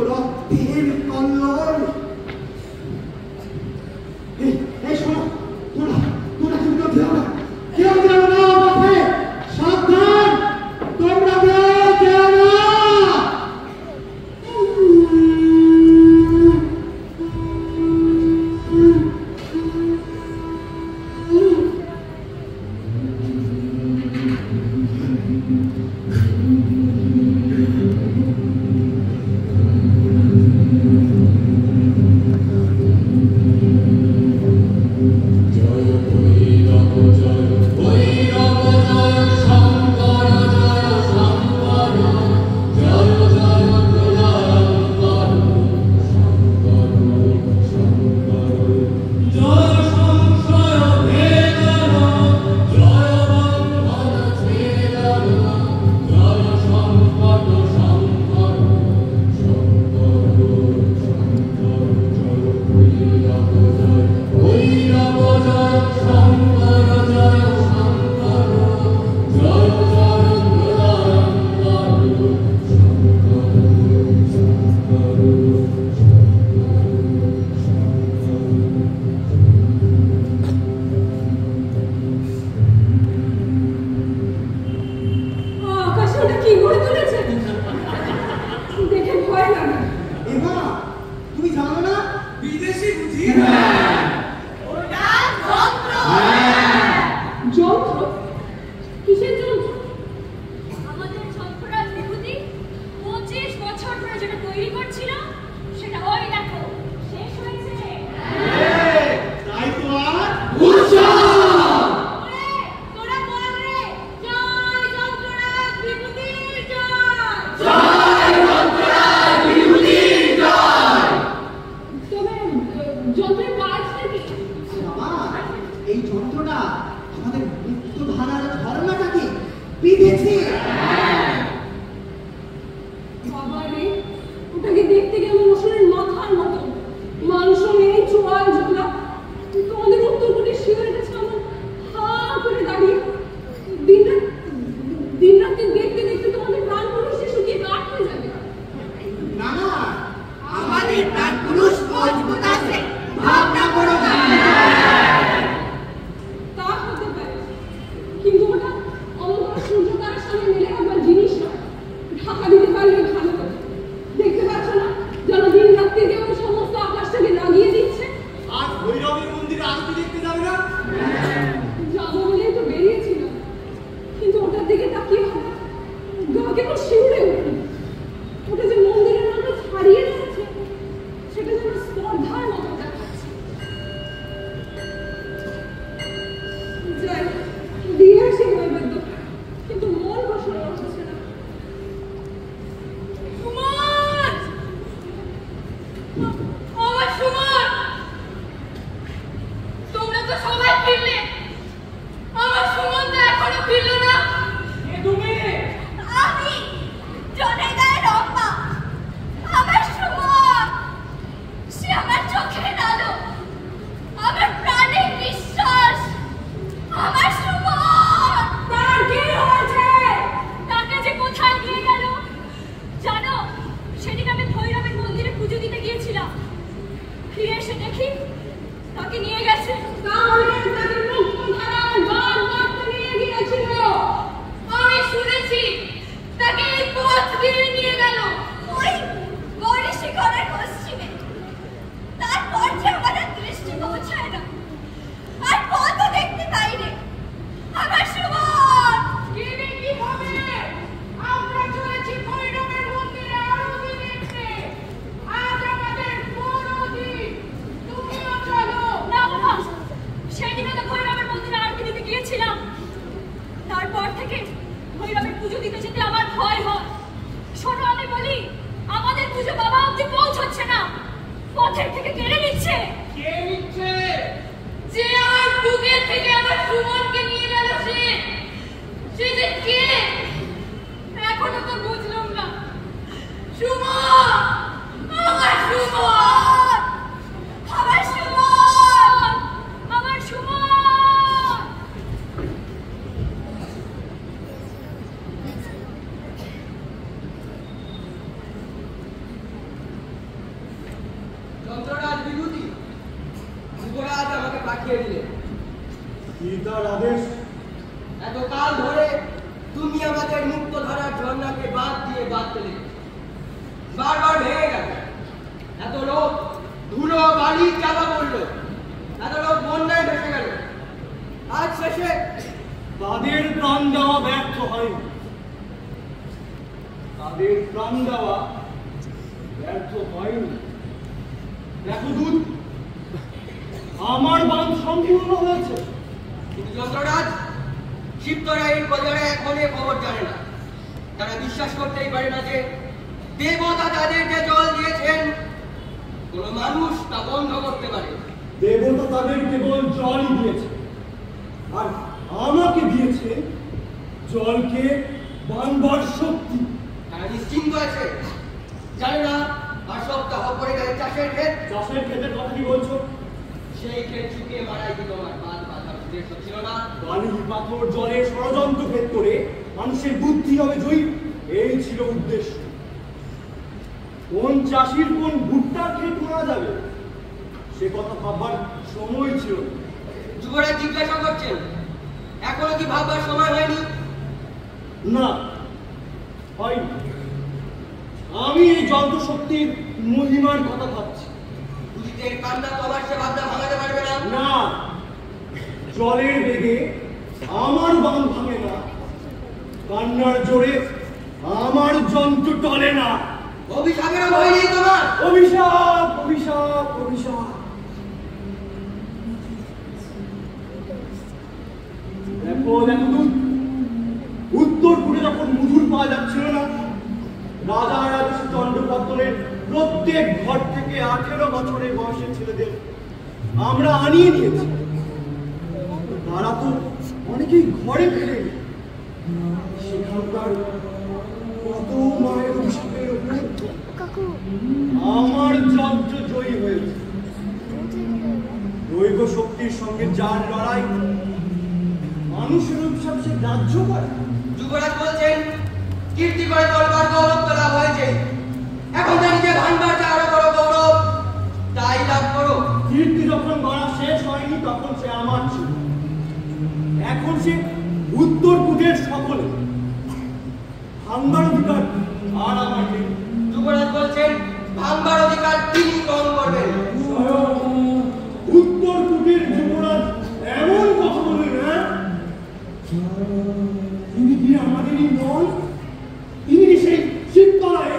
রক্তের কল্লোল। এই শোনো, তোরা কিন্তু কেউ যেন না পথে, সাবধান, তোমরা কেউ না। যন্ত্ররাজ বিভূতি যুবরাজ আমাকে পাঠিয়ে দিলেন। কি তার আদেশ? এতকাল ধরে তুমি আমাদের মুক্ত ধারার ঝর্ণাকে বাদ দিয়ে বাদ পেলে, বারবার ভেঙে গেল। এত লোক ধুলো বালি চাপা পড়লো, এত লোক বন্যায় ভেসে গেল। আজ শেষে তাদের প্রাণ দেওয়া ব্যর্থ হয়নি, তাদের প্রাণ দেওয়া ব্যর্থ হয়নি। দেখো দূত, আমার বাঁধ সম্পূর্ণ হয়েছে। কিন্তু যন্ত্ররাজ, শিবতরা এই বাজারে এখন এ খবর জানে না। তারা বিশ্বাস করতেই পারে না যে দেবতা তাদের যে জল দিয়েছেন কোন মানুষ তা বন্ধ করতে পারে। দেবতা তাদের কেবল জলই দিয়েছে, আর আমাকে দিয়েছে জলকে বানবার শক্তি। তারা নিশ্চিন্ত আছে, জানে না আর সপ্তাহ পরে গেলে চাষের ক্ষেত। চাষের ক্ষেতের কথা কি বলছো? সেই ক্ষেত শুকিয়ে মারাই দিল আমার বাদ বাঁধার উদ্দেশ্য ছিল না। বালি পাথর জলে ষড়যন্ত্র ভেদ করে মানুষের বুদ্ধি হবে জয়ী, এই ছিল উদ্দেশ্য। কোন চাষির কোন ভুট্টার ক্ষেত মারা যাবে সে কথা ভাববার সময় ছিল। যুবরাজ জিজ্ঞাসা করছেন, এখনো কি ভাববার সময় হয়নি? না, হয়নি। আমি এই যন্ত্র শক্তির মহিমার কথা ভাবছি। দুদিকের কান্না তোমার সে ভাবনা ভাঙাতে পারবে না। না, জলের বেগে আমার বাঁধ ভাঙে না, কান্নার জোরে আমার যন্ত্র টলে না। অভিশাপেরও ভয় নেই তোমার? অভিশাপ, অভিশাপ, অভিশাপ। দেখো দেখো দূত, উত্তরপুরে যখন মধুর পাওয়া যাচ্ছিল না, রাজা রাজা চন্দ্রপত্তনের প্রত্যেক ঘর থেকে 18 বছরের বয়সের ছেলেদের আমরা আনিয়ে নিয়েছি। তারা তো অনেকেই ঘরে ফেরেনি। সেখানকার কত মায়ের অভিশাপের উপরে আমার যন্ত্র জয়ী হয়েছে। দৈব শক্তির সঙ্গে যার লড়াই, মানুষের অভিশাপ সে গ্রাহ্য করে। যুবরাজ বলছেন, কীর্তি করে তলবার গৌরব তো লাভ হয়েছে, এখন তা নিজে ভাঙবার যে আরো বড় গৌরব, তাই লাভ করো। কীর্তি যখন গড়া শেষ হয়নি তখন সে আমার ছিল, এখন সে উত্তরপুরের সকলে। ভাঙবার অধিকার আর আমার নেই। যুবরাজ বলছেন, ভাঙবার অধিকার তিনি গ্রহণ করবেন। উত্তরপুরের যুবরাজ এমন কথা বললেন, হ্যাঁ? তিনি কি আমাদেরই নন? তিনি কি সেই শিবতলায়?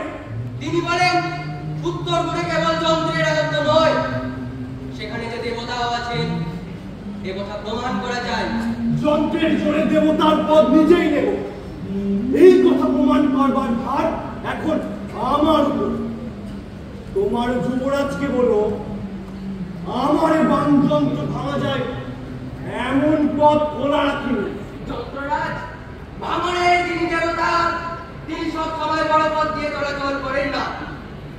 তিনি বলেন, উত্তরপুরে কেবল যন্ত্রের রাজত্ব নয়, সেখানে যে দেবতাও আছেন, দেবতা প্রমাণ করা যায়। যন্ত্রের জোরে দেবতার পদ নিজেই নেব, এই কথা প্রমাণ করবার ভার এখন আমার উপর। তোমার যুবরাজকে বলো, আমার বানযন্ত্র ভাঙা যায় এমন পথ খোলা রাখিনি। যন্ত্ররাজ, ভাঙনের যিনি দেবতা, তিনি সব সময় বড় পথ দিয়ে চলাচল করেন না।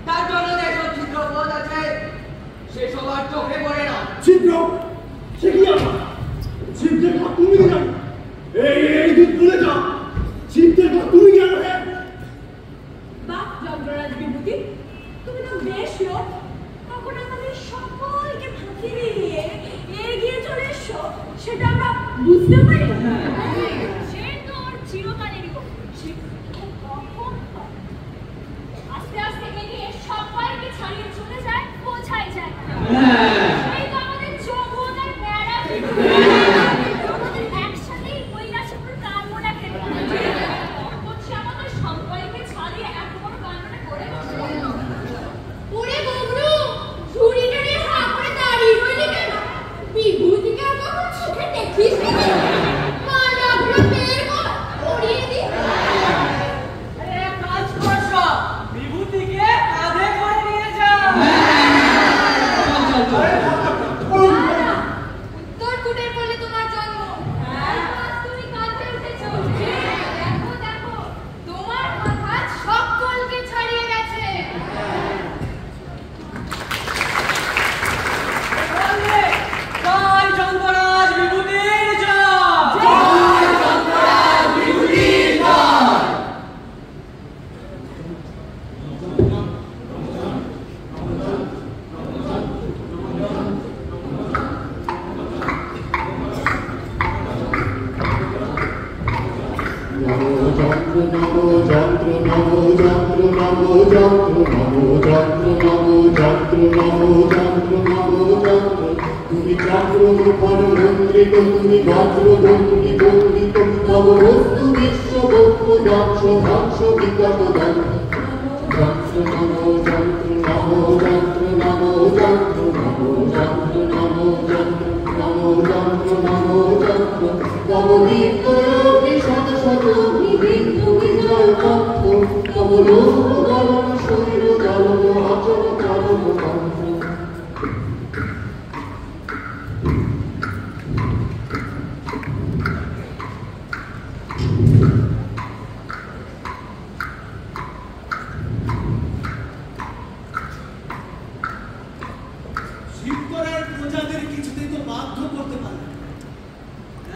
তার জন্য যেসব ছিদ্র পথ আছে, সে সবার চোখে পড়ে না। ছিদ্র? সে কি আমার? ছিদ্রের কথা তুমি জানো? এই দিক তুলে যাও, ছিদ্রের কথা তুমি জানো? বাহ যন্ত্ররাজ বিভূতি, তুমি তো বেশ লোক। তখন আমাদের সকলকে ফাঁকি দিয়ে এগিয়ে চলে এসো, সেটা আমরা বুঝতে পারি। সে তো ওর চিরকালেরই আস্তে আস্তে এগিয়ে সবাইকে ছাড়িয়ে চলে যায়, বোঝাই যায় না। সেই তো আমাদের যৌবনের বেড়া, আমাদের একসাথেই কৈলাসপুর কালমোড়া খেতে হচ্ছে, আমাদের সবাইকে ছাড়িয়ে এত বড় কাণ্ডটা করে বসে। ওরে গবরু, ঝুড়ি টুড়ি হা করে দাঁড়িয়ে রইলি কেন? বিভূতিকে আর কখন চোখে দেখিস নাকি? মা ডাকলো তুমি চক্রমুখর মন্ত্রিত, তুমি বজ্রবন্দী বন্দিত, তব বস্তু বিশ্ববস্তু যক্ষ ধ্বংস বিকট যন্ত্র নমো যন্ত্র নমো যন্ত্র নমো যন্ত্র নমো যন্ত্র নমো যন্ত্র নমো যন্ত্র নমো যন্ত্র তব বিদ্যয়োগী শত শত বিন্দু বিজয় তত্ত্ব তব লোক গলন শৈল গলন অচল চলন তন্ত্র।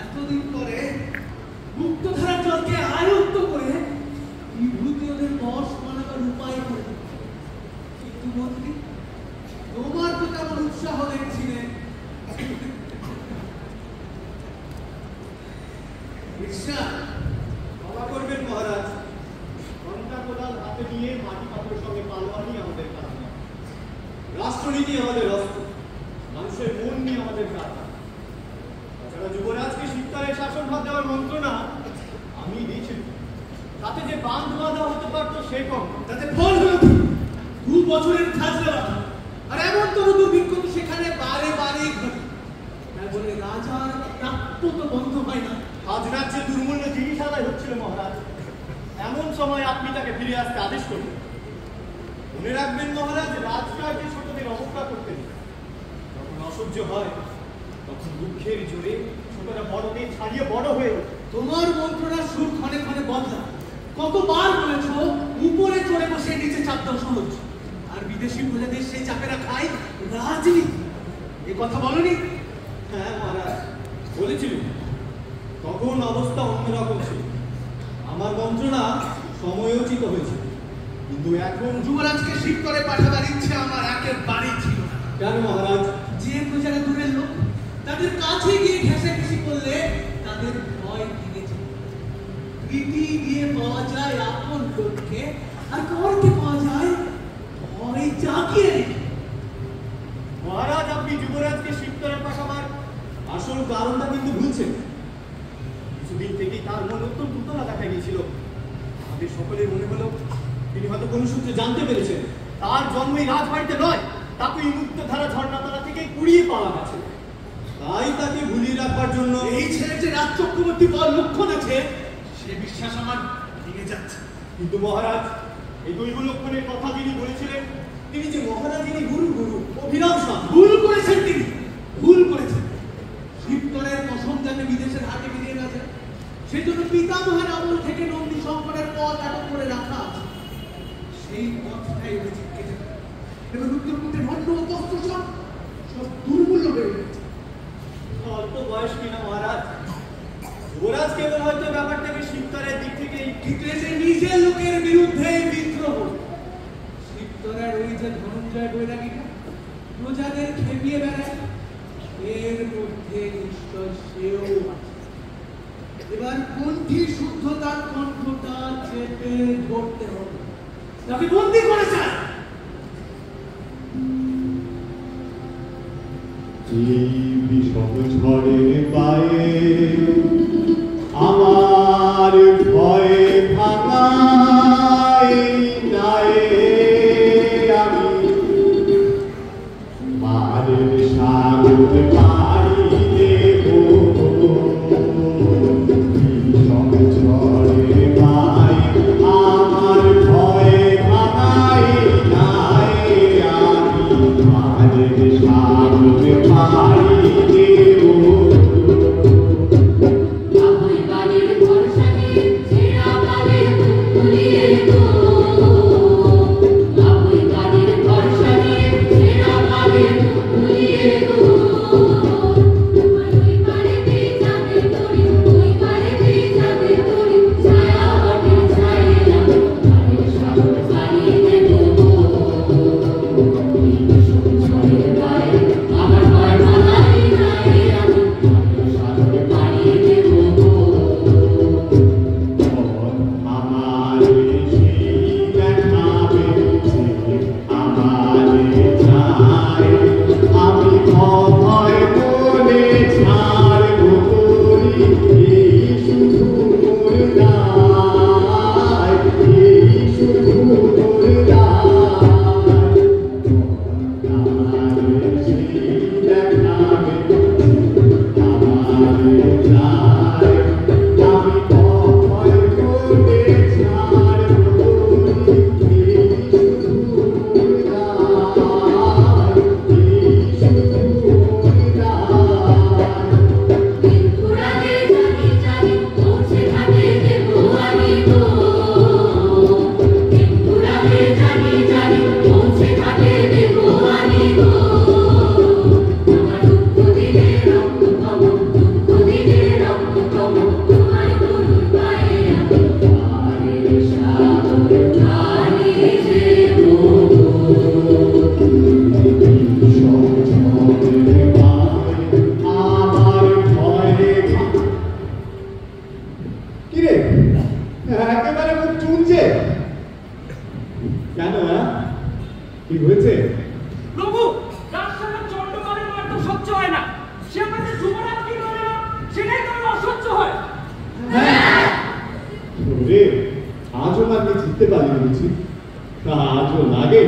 এতদিন পরে মুক্তধারার জলকে আয়ত্ত করে বিভূতি ওদের বশ বানাবার উপায় করে, কিন্তু মন্ত্রী তোমার তো তেমন উৎসাহ দেখছিলেন। ক্ষমা করবেন মহারাজ, ঘণ্টা কোদাল হাতে নিয়ে মাটি পাথরের সঙ্গে পালোয়ানি আমাদের কাজ নয়। রাষ্ট্রনীতি আমাদের অস্ত্র, মানুষের মন নিয়ে আমাদের কাজ। তাছাড়া যুবরাজকে শীতকালে শাসনভার দেওয়ার মন্ত্রণা আমি দিয়েছিলাম, তাতে যে বাঁধ বাঁধা হতে পারতো সে কম, তাতে ফল হলো 2 বছরের খাজনা বাধা, আর এমন তরু দুর্ভিক্ষ তো সেখানে বারে বারে ঘটে। তাই বলে রাজার প্রাপ্য তো বন্ধ হয় না। আজ রাজ্যে দুর্মূল্য জিনিস আদায় হচ্ছিল মহারাজ, এমন সময় আপনি তাকে ফিরে আসতে আদেশ করবেন। মনে রাখবেন মহারাজ, রাজকার্যে ছোটদের অবজ্ঞা করতেন, যখন অসহ্য হয় তখন দুঃখের জোরে ছোটরা বড়দের ছাড়িয়ে বড় হয়ে ওঠে। তোমার মন্ত্রণার সুর ক্ষণে ক্ষণে বদলা। কতবার বলেছ উপরে চড়ে বসে নিচে চাপ দেওয়া সহজ, আর বিদেশি প্রজাদের সেই চাপেরা খায় রাজনীতি। এ কথা বলনি? হ্যাঁ মহারাজ, বলেছিলেন। তখন অবস্থা অন্যরকম ছিল, আমার মন্ত্রণা সময়োচিত হয়েছিল, কিন্তু এখন যুবরাজকে শিব করে পাঠাবার ইচ্ছে আমার একেবারেই ছিল না। কেন মহারাজ? যে প্রজারা দূরের লোক, তাদের কাছে গিয়ে ঘেঁষাঘেঁষি করলে তাদের ভয় ভেঙে যায়। প্রীতি দিয়ে পাওয়া যায় আপন লোককে, আর করকে পাওয়া যায় ভয় জাগিয়ে রেখে। মহারাজ, আপনি যুবরাজকে শিবতরে পাঠাবার আসল কারণটা কিন্তু ভুলছেন। কিছুদিন থেকেই তার মন অত্যন্ত উত্তরা দেখা গিয়েছিল। আমাদের সকলের মনে হলো তিনি হয়তো কোনো সূত্রে জানতে পেরেছেন তার জন্ম এই রাজবাড়িতে নয়, তাকে এই মুক্তধারা ঝর্ণাতলা থেকে কুড়িয়ে পাওয়া গেছে। তাই তাকে ভুলিয়ে রাখবার জন্য এই ছেলের যে রাজ চক্রবর্তী বল লক্ষণ আছে, সে বিশ্বাস আমার ভেঙে যাচ্ছে। কিন্তু মহারাজ, এই দৈব লক্ষণের কথা যিনি বলেছিলেন, তিনি যে মহারাজিনী গুরু অভিনব সাধু। ভুল করেছেন তিনি, ভুল করেছেন। শিবতরের কসম যাতে বিদেশের হাতে বেরিয়ে না যায়, সেজন্য পিতামহের আমল থেকে নন্দী শঙ্করের পথ আটক করে রাখা আছে। সেই পথটাই উচিত কেটে এবার উত্তরপূর্বের ভণ্ড অপস্ত্র সব দুর্মূল্য বেড়ে গেছে। অল্প বয়স কিনা মহারাজ, যুবরাজ কেবল হয়তো ব্যাপারটাকে শিবতরের দিক থেকে সে নিজের লোকের বিরুদ্ধে বিদ্রোহ। শিবতরের ওই যে ধনঞ্জয় বৈরাগীটা প্রজাদের খেপিয়ে বেড়ায়, এর মধ্যে নিশ্চয় সেও আছে। এবার কণ্ঠী শুদ্ধতার কণ্ঠটা চেপে ধরতে হবে, তাকে বন্দি করে চায়। বিষম ঝড়ের পায়ে আমার ভয়ে ভাঙাই নায়ে আমি মারের সাগর পাড়ি দেব। বিষম ঝড়ের পায়ে আমার ভয়ে ভাঙাই নায়ে আমি মারের সাগর পাড়ি দেব। আমার বাড়ির ভরসা নেই। কি হয়েছে? প্রভু, রাজসভা চন্ডমালের মার তো সহ্য হয় না, সে আমাদের যুবরাজ কি করে না সেটাই তো অসহ্য হয়। রে, আজও মাকে জিততে পারি বুঝি, আজও লাগে।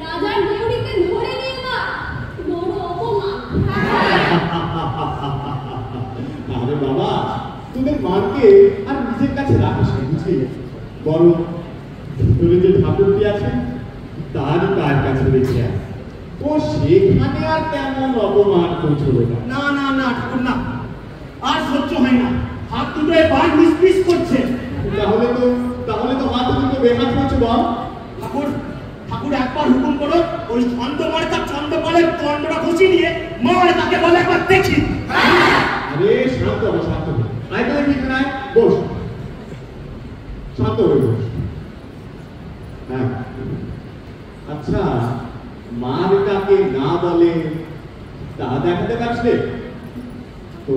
রাজার দৌড়িতে ধরে নিয়ে মা বড় অপমান। আরে বাবা, তোদের মাকে আর নিজের কাছে রাখিস না বুঝলি, বরং ভিতরে যে ঠাকুরটি আছে তারই পায়ের কাছে রেখে আয়। ও সেখানে আর তেমন অপমান করছিল না। না না না ঠাকুর না, আর সহ্য হয় না, হাত দুটো বার নিষ্পিস করছে। তাহলে তো হাত দুটো বেহাত হচ্ছে বল। ঠাকুর ঠাকুর একবার হুকুম করো, ওই ছন্দমার্কার চন্দ্রপালের দণ্ডটা ঘষি নিয়ে মার তাকে বলে একবার দেখি। আরে শান্ত হবে, শান্ত হবে। আয় তো দেখি এখানে, আয়, বস, শান্ত হয়ে বস। হ্যাঁ, আচ্ছা, মার কাকে না বলে তা দেখাতে পারছিলে তো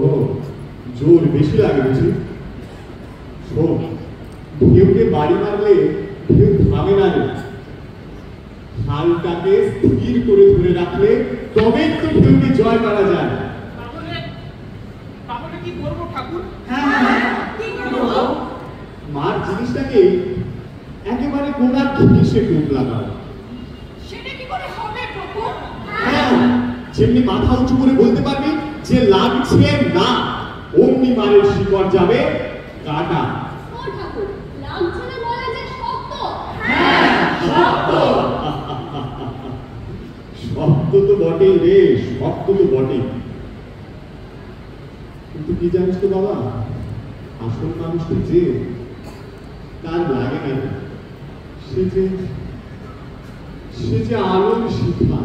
জোর বেশি লাগে বুঝি। শোন, ঢেউকে বাড়ি মারলে ঢেউ থামে না রে, হালটাকে স্থির করে ধরে রাখলে তবেই তো ঢেউকে জয় করা যায়। তাহলে কি করবো ঠাকুর? কি করবো? মার জিনিসটাকে একেবারে গোড়ার ঘিসে ডুব লাগাও। সেটা কি করে হবে প্রভু? হ্যাঁ, যেমনি মাথা উঁচু করে বলতে পারবি যে লাগছে না, অমনি মারের শিকড় যাবে কাটা। ও ঠাকুর, লাগছে না বলে যে শক্ত। শক্ত তো বটেই রে, শক্ত তো বটেই, কিন্তু কি জানিস তো বাবা, আসল মানুষটি যে তার লাগে না, সে যে আলোর শিখা।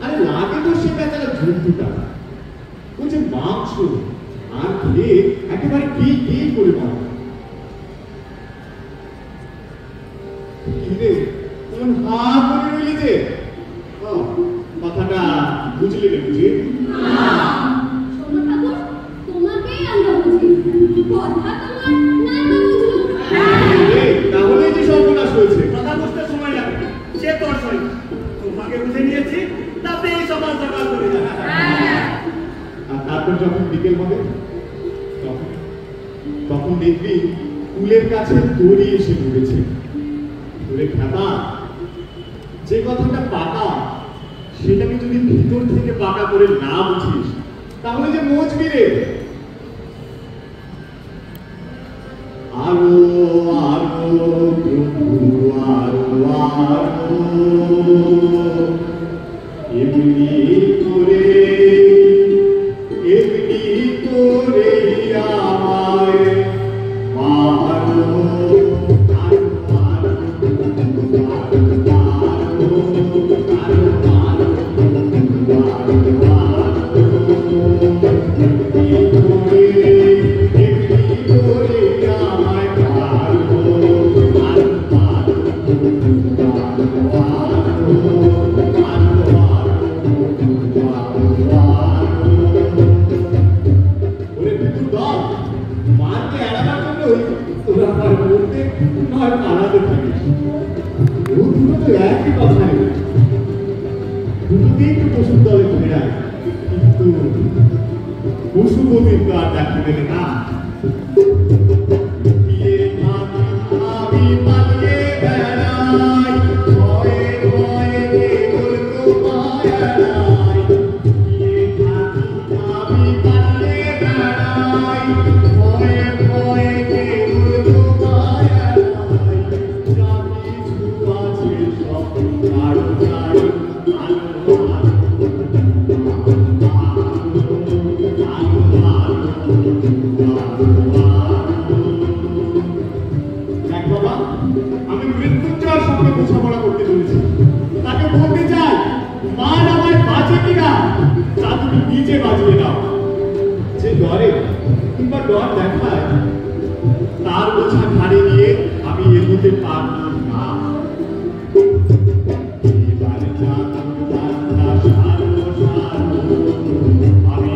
আরে লাগে তো সে বেচারা জন্তুটা, ও যে মাংস আর খেয়ে একেবারে কি করে মারে। কি রে, কোন হা করে রইলি যে? কথাটা বুঝলি না বুঝি? শোনো ঠাকুর, তোমাকেই আমরা বুঝি, কথা তোমার নাই বা বুঝলো। তাহলে যে সর্বনাশ হয়েছে। কথা বুঝতে সময় লাগবে, সে তোর সই। তোমাকে বুঝে নিয়েছি, তাতে এই সকাল সকাল করে যাবে। আর তারপর যখন বিকেল হবে তখন দেখবি কুলের কাছে দড়ি এসে ঘুরেছে। ধরে খাতা, যে কথাটা পাকা সেটাকে যদি ভিতর থেকে পাকা করে না বুঝিস তাহলে যে মজবি রে। আরো আরো প্রভু আরো আরো, এমনি করে আমায় মারো, আরো আরো মারকে এড়াবার জন্যই তোরা আমার বলতে নয় পাড়াতে থাকিস। ও দুটো তো একই কথা নেই, দুটোতেই তো পশুর দলে ফেরায়, কিন্তু পশুপতির তো আর দেখা মেলে না। আমি পালিয়ে বেড়াই, ভয়ে ভয়ে কেবল তোমায় এড়াই। আমি পালিয়ে বেড়াই, ভয়ে ভয়ে কেবল তোমায় এড়াই। যা কিছু আছে সব আরো আরো আরো আমি মৃত্যুঞ্জয়ের সঙ্গে বোঝাপড়া করতে চলেছি, তাকে বলতে চাই মান আমায় বাজে কিনা তা তুমি নিজে বাজিয়ে দাও। যে ডরে কিংবা ডর দেখায় তার বোঝা ঘাড়ে নিয়ে আমি এগোতে পারব না। আমি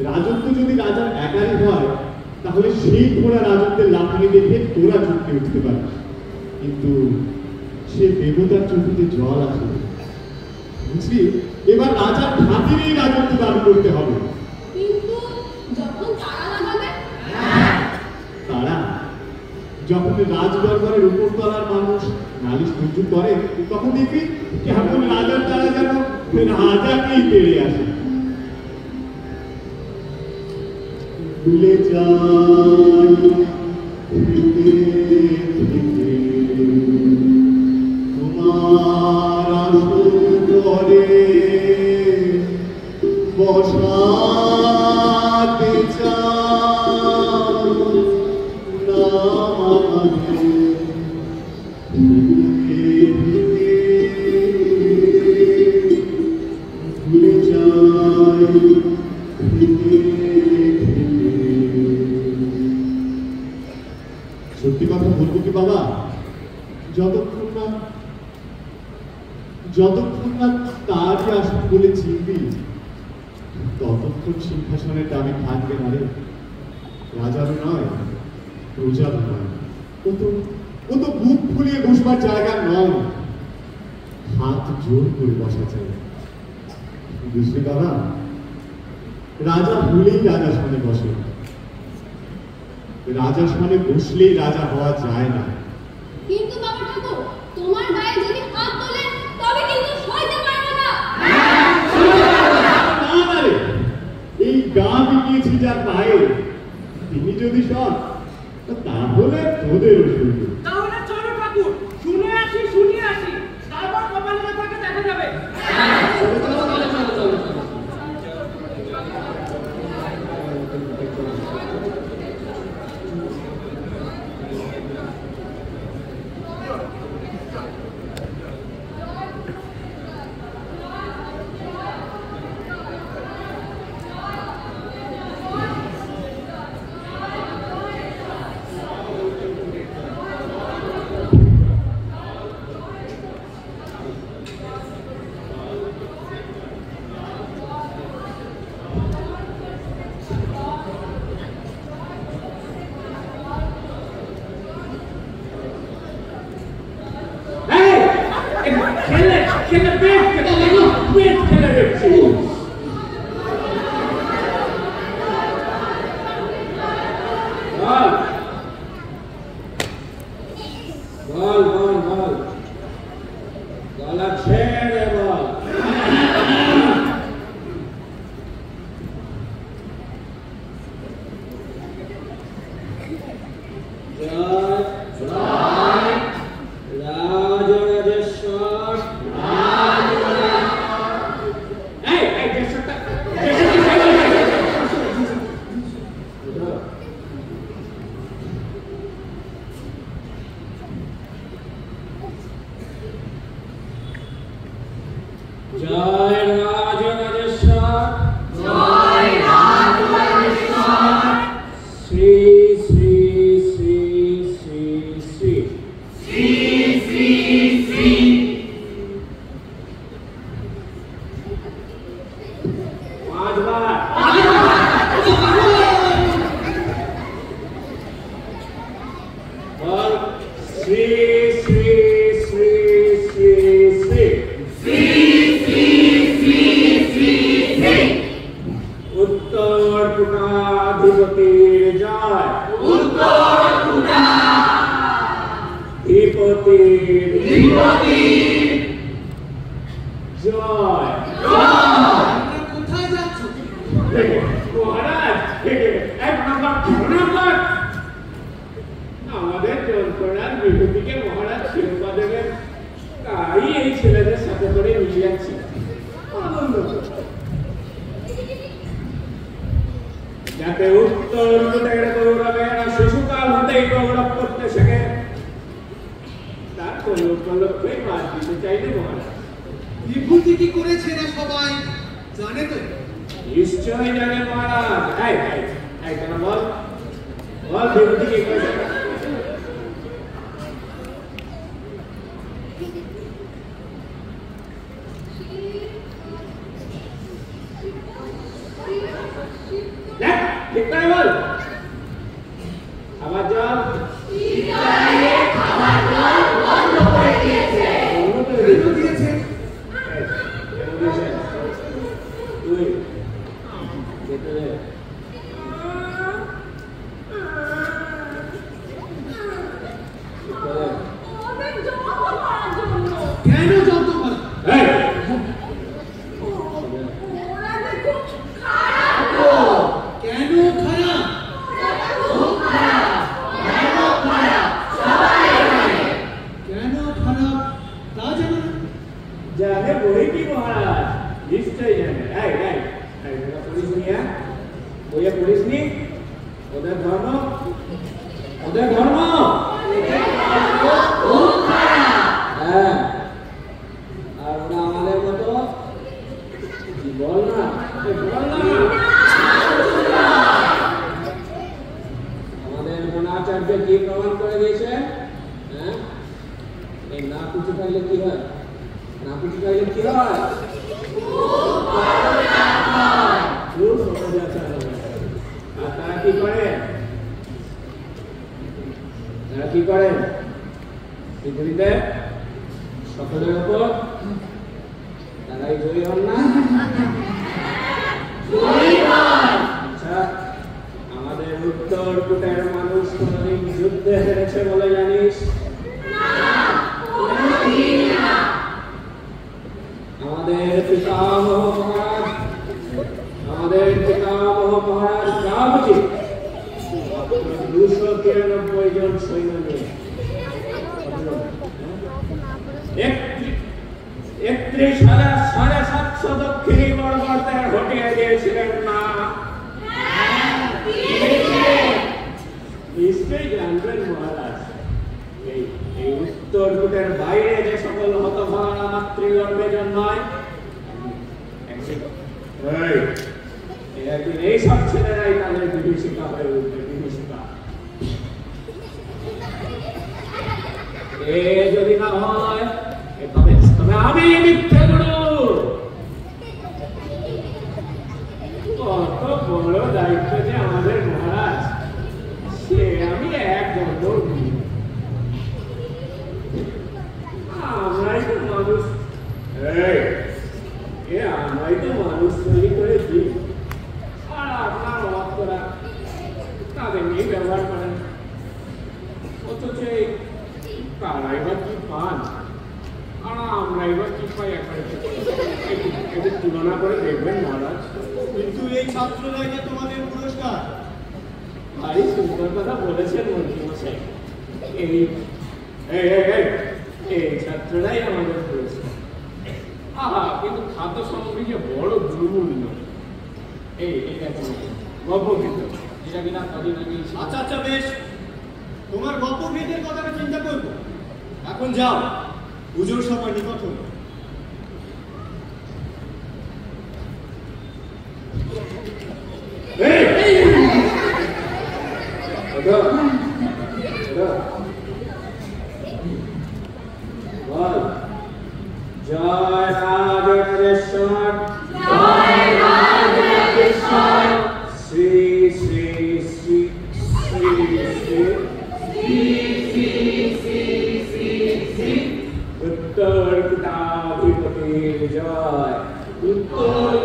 রাজত্ব যদি রাজার একারই হয় তাহলে সেই ঘোড়া রাজত্বের লাফানি দেখে তোরা চুপকে উঠতে পারিস, কিন্তু সে দেবতার চোখে জল আসে। বুঝলি, এবার রাজার খাতিরেই রাজত্ব দাবি করতে হবে। কিন্তু যখন তারা লাগাবে, তারা যখন রাজদরবারের উপর তলার মানুষ নালিশ রুজু করে, তখন দেখবি কেমন রাজার তারা যেন রাজাকেই পেরে আসে। ভুলে যাই তোমার আসল ঘরে বসাতে চাই না আমাকে, ভুলে যাই সত্যি কথা বলবো কি বাবা, যতক্ষণ না তারই আসন বলে চিনবি ততক্ষণ সিংহাসনের দাবি থাকবে না রে। রাজারও নয়, প্রজারও নয়, ও তো বুক ফুলিয়ে বসবার জায়গা নয়, হাত জোর করে বসা চাই। বুঝলি বাবা, রাজা ভুলেই রাজার সামনে বসে, রাজার সামনে বসলেই রাজা হওয়া যায় না। কিন্তু বাবা ঠাকুর, তোমার গায়ে যদি হাত তোলে তবে কিন্তু সইতে পারবো না। না রে, এই গা বিকিয়েছি যার পায়ে, তিনি যদি সৎ তাহলে তোদেরও শুনবে। তাহলে চলো ঠাকুর, শুনিয়ে আসি, তারপর কপালে মাথাকে দেখা যাবে। জয় রাজরাজেশ্বর, জয় রাজরাজেশ্বর, শ্রী শ্রী শ্রী শ্রী শ্রী শ্রী শ্রী শ্রী। পাঁচবার বল, শ্রী শ্রী শ্রী শ্রী শ্রী শ্রী শ্রী শ্রী শ্রী শ্রী। উত্তর কুটাধিপতির জয়, উত্তর কুটা ধীপতির ধীপতির জয়। তোমরা কোথায় যাচ্ছ? মহারাজ, এক নম্বর আমাদের যন্ত্রণার বিভূতিকে মহারাজ শিরোপা দেবেন, তাই এই ছেলেদের সাথে করে নিয়ে যাচ্ছি। আনন্দ করছি। যাতে উত্তর কোটের গৌরবেরা শিশুকাল হতেই গৌরব করতে শেখে, তার কোনো উপলক্ষে বাদ দিতে চাইলে মহারাজ। বিভূতি কি করেছে না সবাই জানে তো? নিশ্চয় জানে মহারাজ। এই কেন বল, বল বিভূতি কি করেছে? দেখ, ঠিক করে বল। আবার জল শীতকালে খাবার জল বন্ধ করে দিয়েছে। কেন দিয়েছে? তুই যেতে দে। ওদের জন্য করার জন্য কেন যত করে? এই, ওরা দেখো খারাপ কেন খারাপ? কেন খারাপ তা জানো না? জানে বই কি মহারাজ? নিশ্চয় জানে। তোরা পড়িস নি? বইয়ে পড়িস নি? ওদের ধর্ম হ্যাঁ, আর ওরা আমাদের মতো কি বল না, আমাদের মনাচার্য কি প্রমাণ করে দিয়েছে? হ্যাঁ, এই না কিছু খাইলে কি হয়? না কিছু খাইলে কি হয়? আর তারা কি করে? পৃথিবীতে সকলের উপর তারাই জয়ী হন না? আচ্ছা, আমাদের উত্তর কুটের মানুষ কোনদিন যুদ্ধে হেরেছে বলে জানিস? আমাদের পিতামহ মহারাজ গান্ধী 293 জন সৈন্য নিয়ে 31,700 দক্ষিণী বর্বরদের হটিয়ে দিয়েছিলেন না? নিশ্চয়ই জানবেন মহারাজ। এই উত্তর কুটের বাইরে যে সকল হতভাগা মাতৃগর্ভে জন্মায়, একদিন এই সব ছেলেরাই তাদের বিভীষিকা হয়ে উঠবে। বিভীষিকা এ যদি না হয়, তবে আমি মিথ্যে গুরু। কত বড় দায়িত্ব যে আমাদের মহারাজ, সে আমি এক বছর আমরাই তো মানুষ, আমরাই তো মানুষ তৈরি করে দিই, আর আপনার অবাক্তরা তাদের নিয়ে ব্যবহার করেন। অথচ তারাই বা কি পান আর আমরাই বা কি পাই, একটু তুলনা করে দেখবেন মহারাজ। কিন্তু এই ছাত্ররাই যে তোমাদের পুরস্কার। ভারী সুন্দর কথা বলেছেন মন্ত্রীমশাই। এই ছাত্ররাই আমাদের পুরস্কার। কিন্তু খাদ্য সামগ্রী যে বড় দুর্মূল্য। এটা গল্প কিন্তু যেটা কিনা কদিন আগে। আচ্ছা বেশ, তোমার গল্প ভেদের কথাটা চিন্তা করবো। এখন যাও, পুজোর সময় নিকট হলো।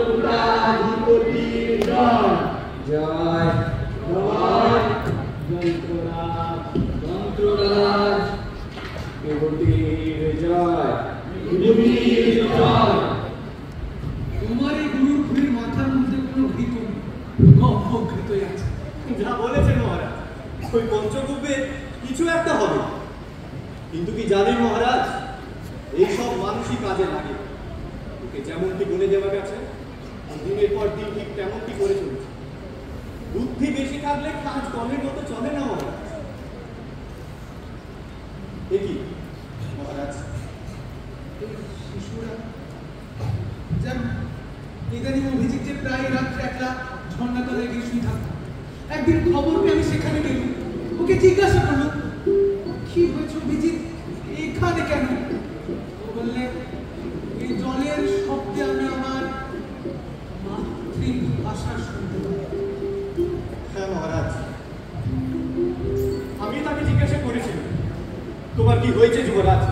উত্তরাধিপতির জয় জয় জয় যন্ত্ররাজ যন্ত্ররাজ বিভূতির জয় বিভূতির জয়। তোমার এই গুরুর খুলির মাথার মধ্যে কোনো ঘৃত নেই, অঘৃতই আছে। যা বলেছেন মহারাজ, ওই পঞ্চগব্যে কিছু একটা হবে। কিন্তু কি জানেন মহারাজ, এইসব মানুষই কাজে লাগে। ওকে যেমনটি বলে দেওয়া গেছে, দিনের পর দিন ঠিক তেমনটি করে চলছে। বুদ্ধি বেশি থাকলে কাজ কমের মতো চলে না মহারাজ। দেখি মহারাজ, এই শিশুরা যেন ইদানিং অভিজিৎ যে প্রায় রাত্রে একলা ঝর্ণাতলায় গিয়ে শুয়ে থাকতো। একদিন খবর পেয়ে আমি সেখানে গেলাম, ওকে জিজ্ঞাসা করলো কি হয়েছে অভিজিৎ, এখানে কেন? ও বললে এই জলের শব্দে আমি আমার মাতৃভাষা শুনতে পাই। হ্যাঁ মহারাজ, আমি তাকে জিজ্ঞাসা করেছিলাম তোমার কি হয়েছে যুবরাজ,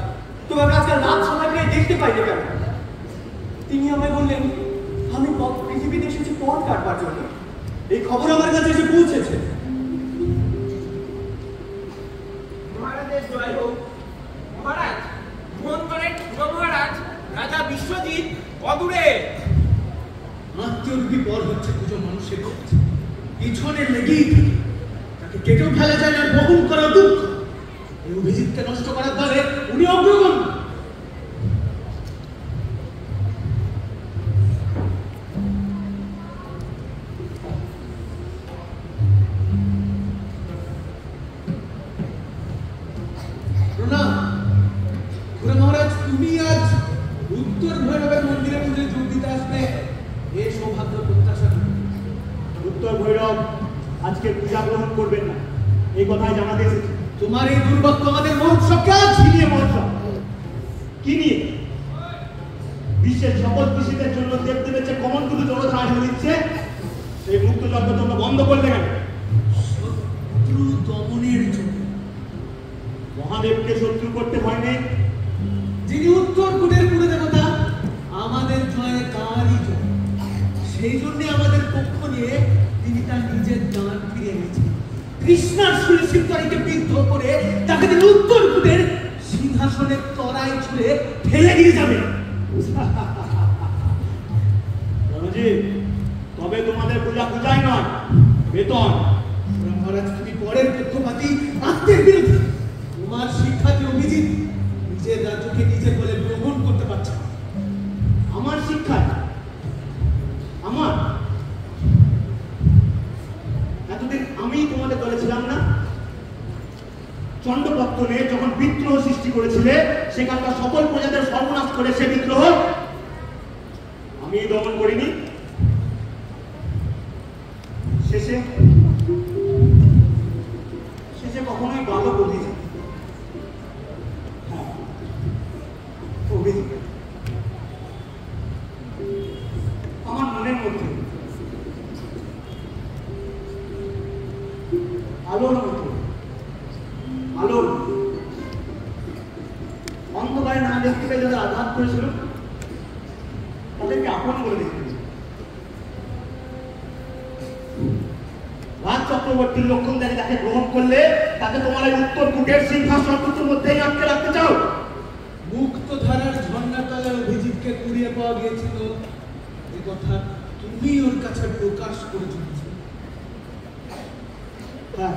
তোমার আজকাল রাত সময়কে দেখতে পাইলে কেন? তিনি আমায় বললেন আমি পৃথিবীতে এসেছি পথ কাটবার জন্য, এই খবর আমার কাছে এসে পৌঁছেছে। মহারাজের জয় হোক। মহারাজ, ভ্রমণ করেন মহারাজ, রাজা বিশ্বজিৎ অদূরে। আত্মীয়রূপী পর হচ্ছে দুজন মানুষের কাজ, পিছনে লেগেই থাকে, তাকে কেটেও ফেলা যায় না, বহন করা দুঃখ। এই অভিজিৎকে নষ্ট করার দ্বারে উনি অগ্রগণ্য। প্রণাম। খুড়া মহারাজ, তুমি আজ উত্তর ভৈরবের মন্দিরে পুজোয় যোগ দিতে আসবে, এ সৌভাগ্য প্রত্যাশা করি। উত্তর ভৈরব আজকে পূজা গ্রহণ করবেন না, এই কথাই জানাতে এসেছি। তোমার এই দুর্ভাগ্য আমাদের মহোৎসবকে আজ কি নিয়ে মহোৎসব? কি নিয়ে? বিশ্বের সকল কৃষিদের জন্য দেবদেবের যে কমনগুলো জলধারা ঢেলে দিচ্ছে, সেই মুক্ত যজ্ঞ তোমরা বন্ধ করলে কেন? শত্রু দমনের জন্য। মহাদেবকে শত্রু করতে ভয় নেই। যিনি উত্তর কুটের কুলে দেবতা, আমাদের জয়ে তাঁরই জয়। সেই জন্য আমাদের পক্ষ নিয়ে তিনি তার নিজের দান ফিরে এনেছেন। কৃষ্ণার সুলিসিদ্ধরিকে বিদ্ধ করে তাকে তিনি উত্তর কুটের সিংহাসনের তরায় ছুঁড়ে ফেলে দিয়ে যাবে। রণজিৎ, তবে তোমাদের পূজা পূজাই নয়, বেতন। মহারাজ, তুমি পরের পক্ষপাতী, আত্মের বিরোধী। তোমার শিক্ষার্থী অভিজিৎ নিজের রাজ্যকে নিজের বলে গ্রহণ করতে পারছে না। আমার শিক্ষা, আমার এতদিন আমি তোমাদের দলে ছিলাম না। চন্ডপত্তনে যখন বিদ্রোহ সৃষ্টি করেছিলে, সেখানকার সকল প্রজাদের সর্বনাশ করে সে বিদ্রোহ আমি দমন করিনি। শেষে শেষে কখনোই বালক অভিজিৎ, হ্যাঁ অভিজিৎ আমার মনের মধ্যে আলোর মধ্যে, আলোর অন্ধকারে না দেখতে পেয়ে যাদের আঘাত করেছিল তাদেরকে আপন করে দেখতে। রাজ চক্রবর্তীর লক্ষণদারি তাকে গ্রহণ করলে তাকে তোমার এই উত্তর কুটের সিংহাসনের মধ্যেই আটকে রাখতে চাও। মুক্ত ধারার ঝর্ণাতলায় অভিজিৎকে কুড়িয়ে পাওয়া গিয়েছিল, এ কথা তুমি ওর কাছে প্রকাশ করে চলেছ। হ্যাঁ,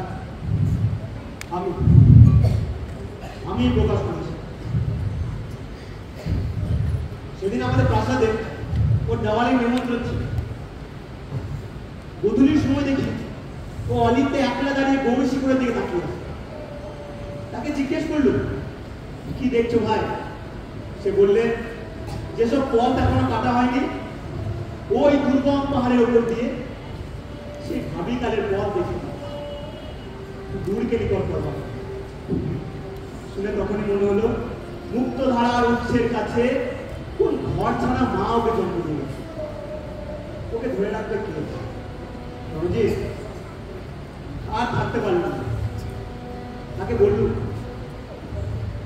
আমি প্রকাশ করেছি। সেদিন আমাদের প্রাসাদে ওর দেওয়ালি নিমন্ত্রণ ছিল। গধূলির সময় দেখি ও অলিতে একলা দাঁড়িয়ে গৌরী করে দিকে তাকিয়ে আছে। তাকে জিজ্ঞেস করলো, কি দেখছো ভাই? সে বললে, যেসব পথ এখনো কাটা হয়নি ওই দুর্গম পাহাড়ের উপর দিয়ে সে ভাবি তাদের পথ দেখে দূরকে নিকট করবা। শুনে তখনই মনে হলো মুক্ত ধারার উৎসের কাছে কোন ঘর ছাড়া মা ওকে জন্ম দিয়ে গেছে। ওকে ধরে রাখবে কি হচ্ছে? রণজিৎ আর থাকতে পারল না। তাকে বলল,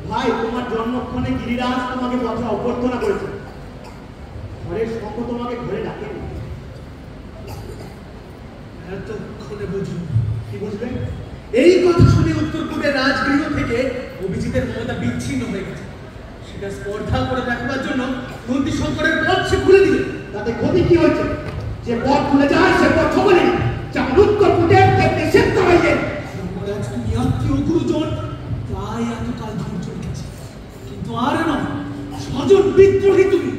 ভাই তোমার জন্মক্ষণে গিরিরাজ তোমাকে পথে অভ্যর্থনা করেছে। ঘরের পক্ষ তোমাকে ঘরে ডাকেনি? এতক্ষণে বুঝি। কি বুঝলে? এই কথা শুনে উত্তরকূটের রাজগৃহ থেকে অভিজিতের মমতা বিচ্ছিন্ন হয়ে গেছে। সেটা স্পর্ধা করে দেখাবার জন্য মন্ত্রী শঙ্করের পথ সে খুলে দিলে। তাতে ক্ষতি কি হয়েছে? যে পথ খুলে যায় সে পথ বলেন যেমন উত্তরকূটের নিষেধ করাইলেন। যমরাজ তুমি আত্মীয় গুরুজন, তাই এতকাল ধৈর্য রেখেছে, কিন্তু আর নয়। স্বজন বিদ্রোহী তুমি,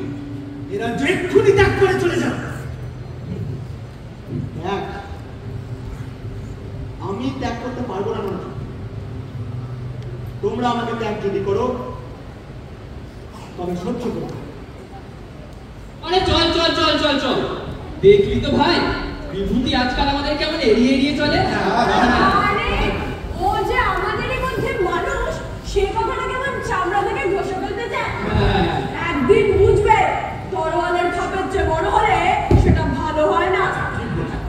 এরা যে এক্ষুনি ত্যাগ করে চলে যাও। দেখ, আমি ত্যাগ করতে পারবো না মন্ত্রী। তোমরা আমাকে ত্যাগ যদি করো তবে সহ্য করো। আরে চল চল চল চল চল, দেখলি তো ভাই বিভূতি আজকাল আমাদের কেমন এড়িয়ে এড়িয়ে চলে। আরে ও যে আমাদেরই মধ্যে মানুষ, সে কথাটা কেমন চামড়া থেকে ঘষে ফেলতে চায়। একদিন বুঝবে তরোয়ালের খাপের চেয়ে বড় হলে সেটা ভালো হয় না।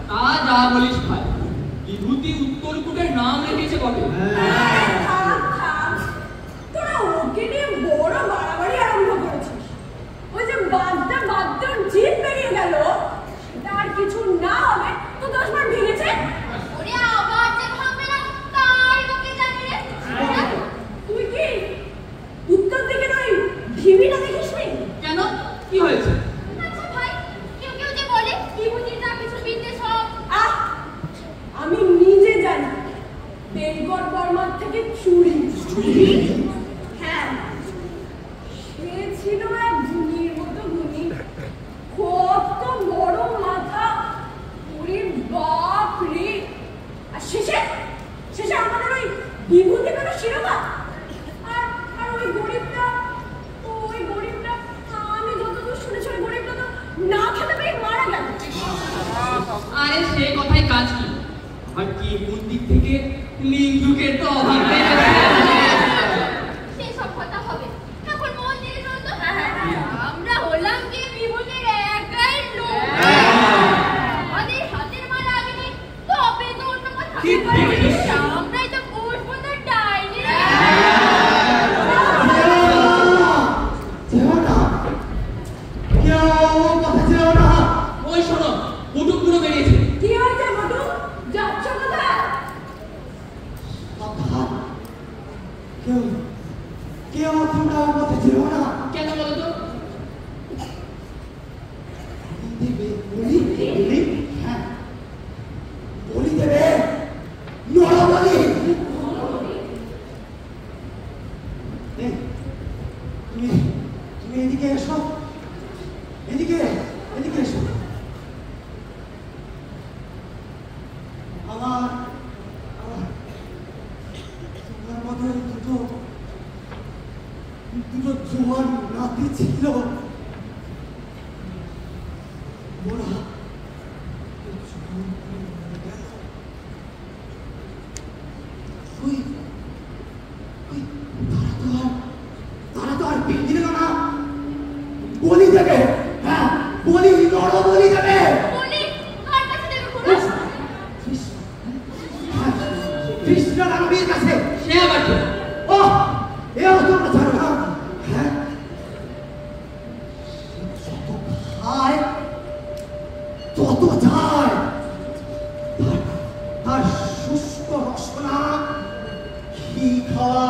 তা যা বলিস ভাই, বিভূতি উত্তরকূটের নাম রেখেছে বটে। থাম থাম, তোরা ওকে নিয়ে বড় বাড়াবাড়ি আরম্ভ করেছিস। ওই যে বাদটা বাদটার জিদ বেরিয়ে গেল, সেটা আর কিছু না হবে তো 10 বার ভেঙেছে। ওরে আবার যে ভাঙবে না তাই তোকে জানি রে। তুই কি উত্তর দিকে ওই ঢিবিটা দেখিসনি? কেন, কি হয়েছে? আচ্ছা ভাই, কেউ কেউ যে বলে বিভূতির না কিছু বিদ্বেষ হোক। আমি নিজে জানি বেলগড় বর্মার থেকে চুরি। হ্যাঁ, সে ছিল এক গুণীর মতো গুণী, কত বড় মাথা, ওরে বাপ রে। আর শেষে শেষে আমাদের ওই বিভূতি পেল শিরোপা। আর ওই গরিবটা আমি যতদূর শুনেছি ওই গরিবটা তো না খেতে পেয়ে মারা গেল। আরে সে কথাই কাজ কি, আর কি কোন দিক থেকে লিঙ্গুকের তো অভাব নেই। সেসব কথা হবে এখন মন দিয়ে শোন তো। আমরা হলাম কি বিভূতির একাই লোক। আমাদের হাতের মালা আগেনি তবে তো অন্য কথা। আমরাই তো বসবো না ডাইনি। ওই শোনো, মুটুক পুরো বেরিয়েছে। কি হয়েছে মধু? যাচ্ছ কোথায়? কেউ তোমরা ওর মধ্যে ছিল না। কেন বলো তো? বলি বলি, হ্যাঁ বলি দেবে, নড়া বলি। তুমি তুমি এদিকে এসো, এদিকে এদিকে এসো। আমার তোমার মধ্যে দুটো জোয়ান নাতি ছিল। ওরা তারা তো আর বিয়ে দিল না, বলি দেবে। হ্যাঁ বলি, নড় বলি দেবে। বলি কার কাছে দেবে পুরো? কৃষ্ণ রামবীর কাছে। সে আবার কি? ও এও তোমরা জানো না? হ্যাঁ, যত খায় তত যায়। তার শুষ্ক রসনা ঘি খাওয়া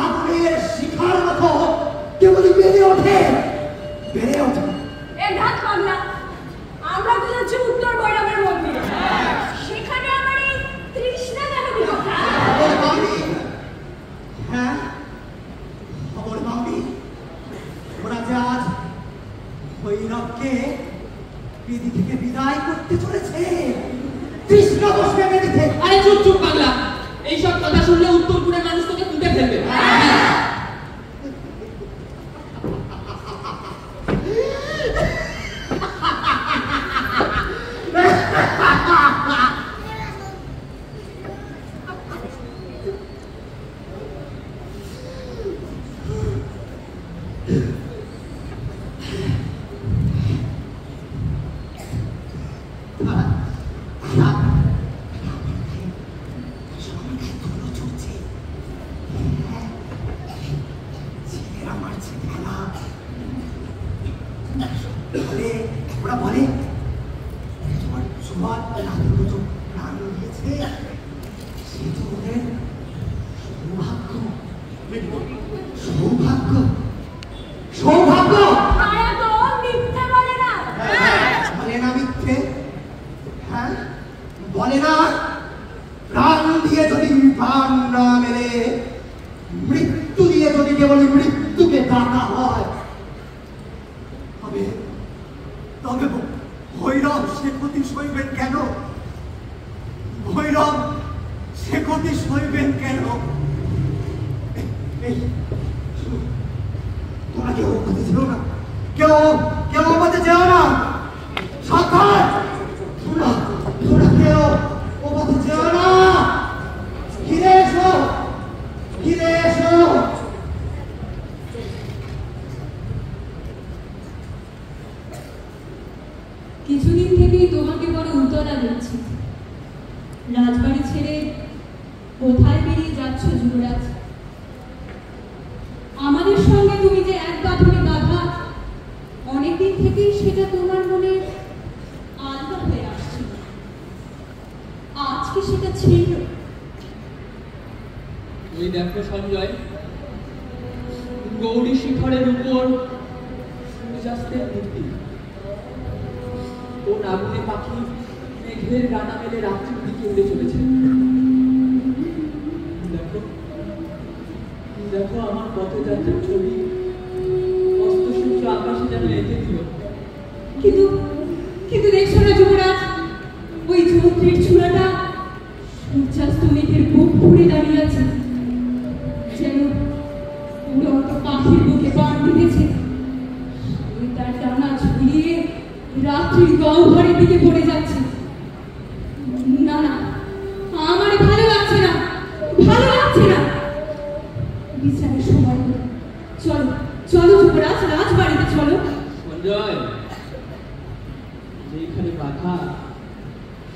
আগুনের শিখার মতো কেবলই বেড়ে ওঠে, বেড়ে ওঠে। এ ঘাত পাগলা, আমরা তো যাচ্ছি উত্তর ভৈরবের মন্দিরে। সেখানে আমার এই তৃষ্ণা দেখাবি কোথায়? খবর পাবি? হ্যাঁ খবর পাবি। ওরা যে আজ ভৈরবকে বেদি থেকে বিদায় করতে চলেছে। কৃষ্ণ বসবে বেদিতে। আরে চুপ চুপ পাগলা, এইসব কথা শুনলে উত্তরপুরের মানুষ তোকে তুলে ফেলবে। বলে তোমার জোয়ার রাজপুত্র তো প্রাণ দিয়েছে, সে তো ওদের সৌভাগ্য, সৌভাগ্য, সৌভাগ্য। তারা তো মিথ্যে বলে না। বলে না মিথ্যে? হ্যাঁ বলে না। প্রাণ দিয়ে যদি প্রাণ না মেলে, মৃত্যু দিয়ে যদি কেবল মৃত্যুকে ডাকা হয়, তবে তবে ভৈরব সে ক্ষতি সইবেন কেন? ভৈরব সে ক্ষতি সইবেন কেন? তোমরা কেউ পথে যেও না, কেউ কেউ পথে যেও না, সাবধান। তোমরা তোমরা কেউ ও পথে যেও না। ফিরে এসো, ফিরে এসো। কিছুদিন থেকেই তোমাকে বড় উতলা দেখছি। রাজবাড়ি ছেড়ে কোথায় বেরিয়ে যাচ্ছ যুবরাজ? আমাদের সঙ্গে তুমি যে এক বাঁধনে বাঁধা, অনেকদিন থেকেই সেটা তোমার মনে আলগা হয়ে আসছিল। আজকে সেটা ছিল। ওই দেখো সঞ্জয়, গৌরী শিখরের উপর সূর্যাস্তের মূর্তি। কোন আগুনে পাখি মেঘের ডানা মেলে রাত্রির দিকে উড়ে চলেছে। দেখো দেখো আমার পথযাত্রার ছবি অস্ত সূর্য আকাশে যেন এঁকে দিল। কিন্তু কিন্তু দেখছো না যুবরাজ, ওই যন্ত্রের চূড়াটা সূর্যাস্ত মেঘের বুক ফুড়ে দাঁড়িয়ে আছে, যেন উড়ন্ত পাখির বুকে বান দিতেছে। সে তার ডানা ঝুলিয়ে রাত্রির গহ্বরের দিকে পড়ে যাচ্ছে। না না, আমার ভালো লাগছে না, ভালো লাগছে না। বিচারের সময় হলো। চলো চলো যুবরাজ, রাজবাড়িতে চলো। সঞ্জয়, যেখানে বাধা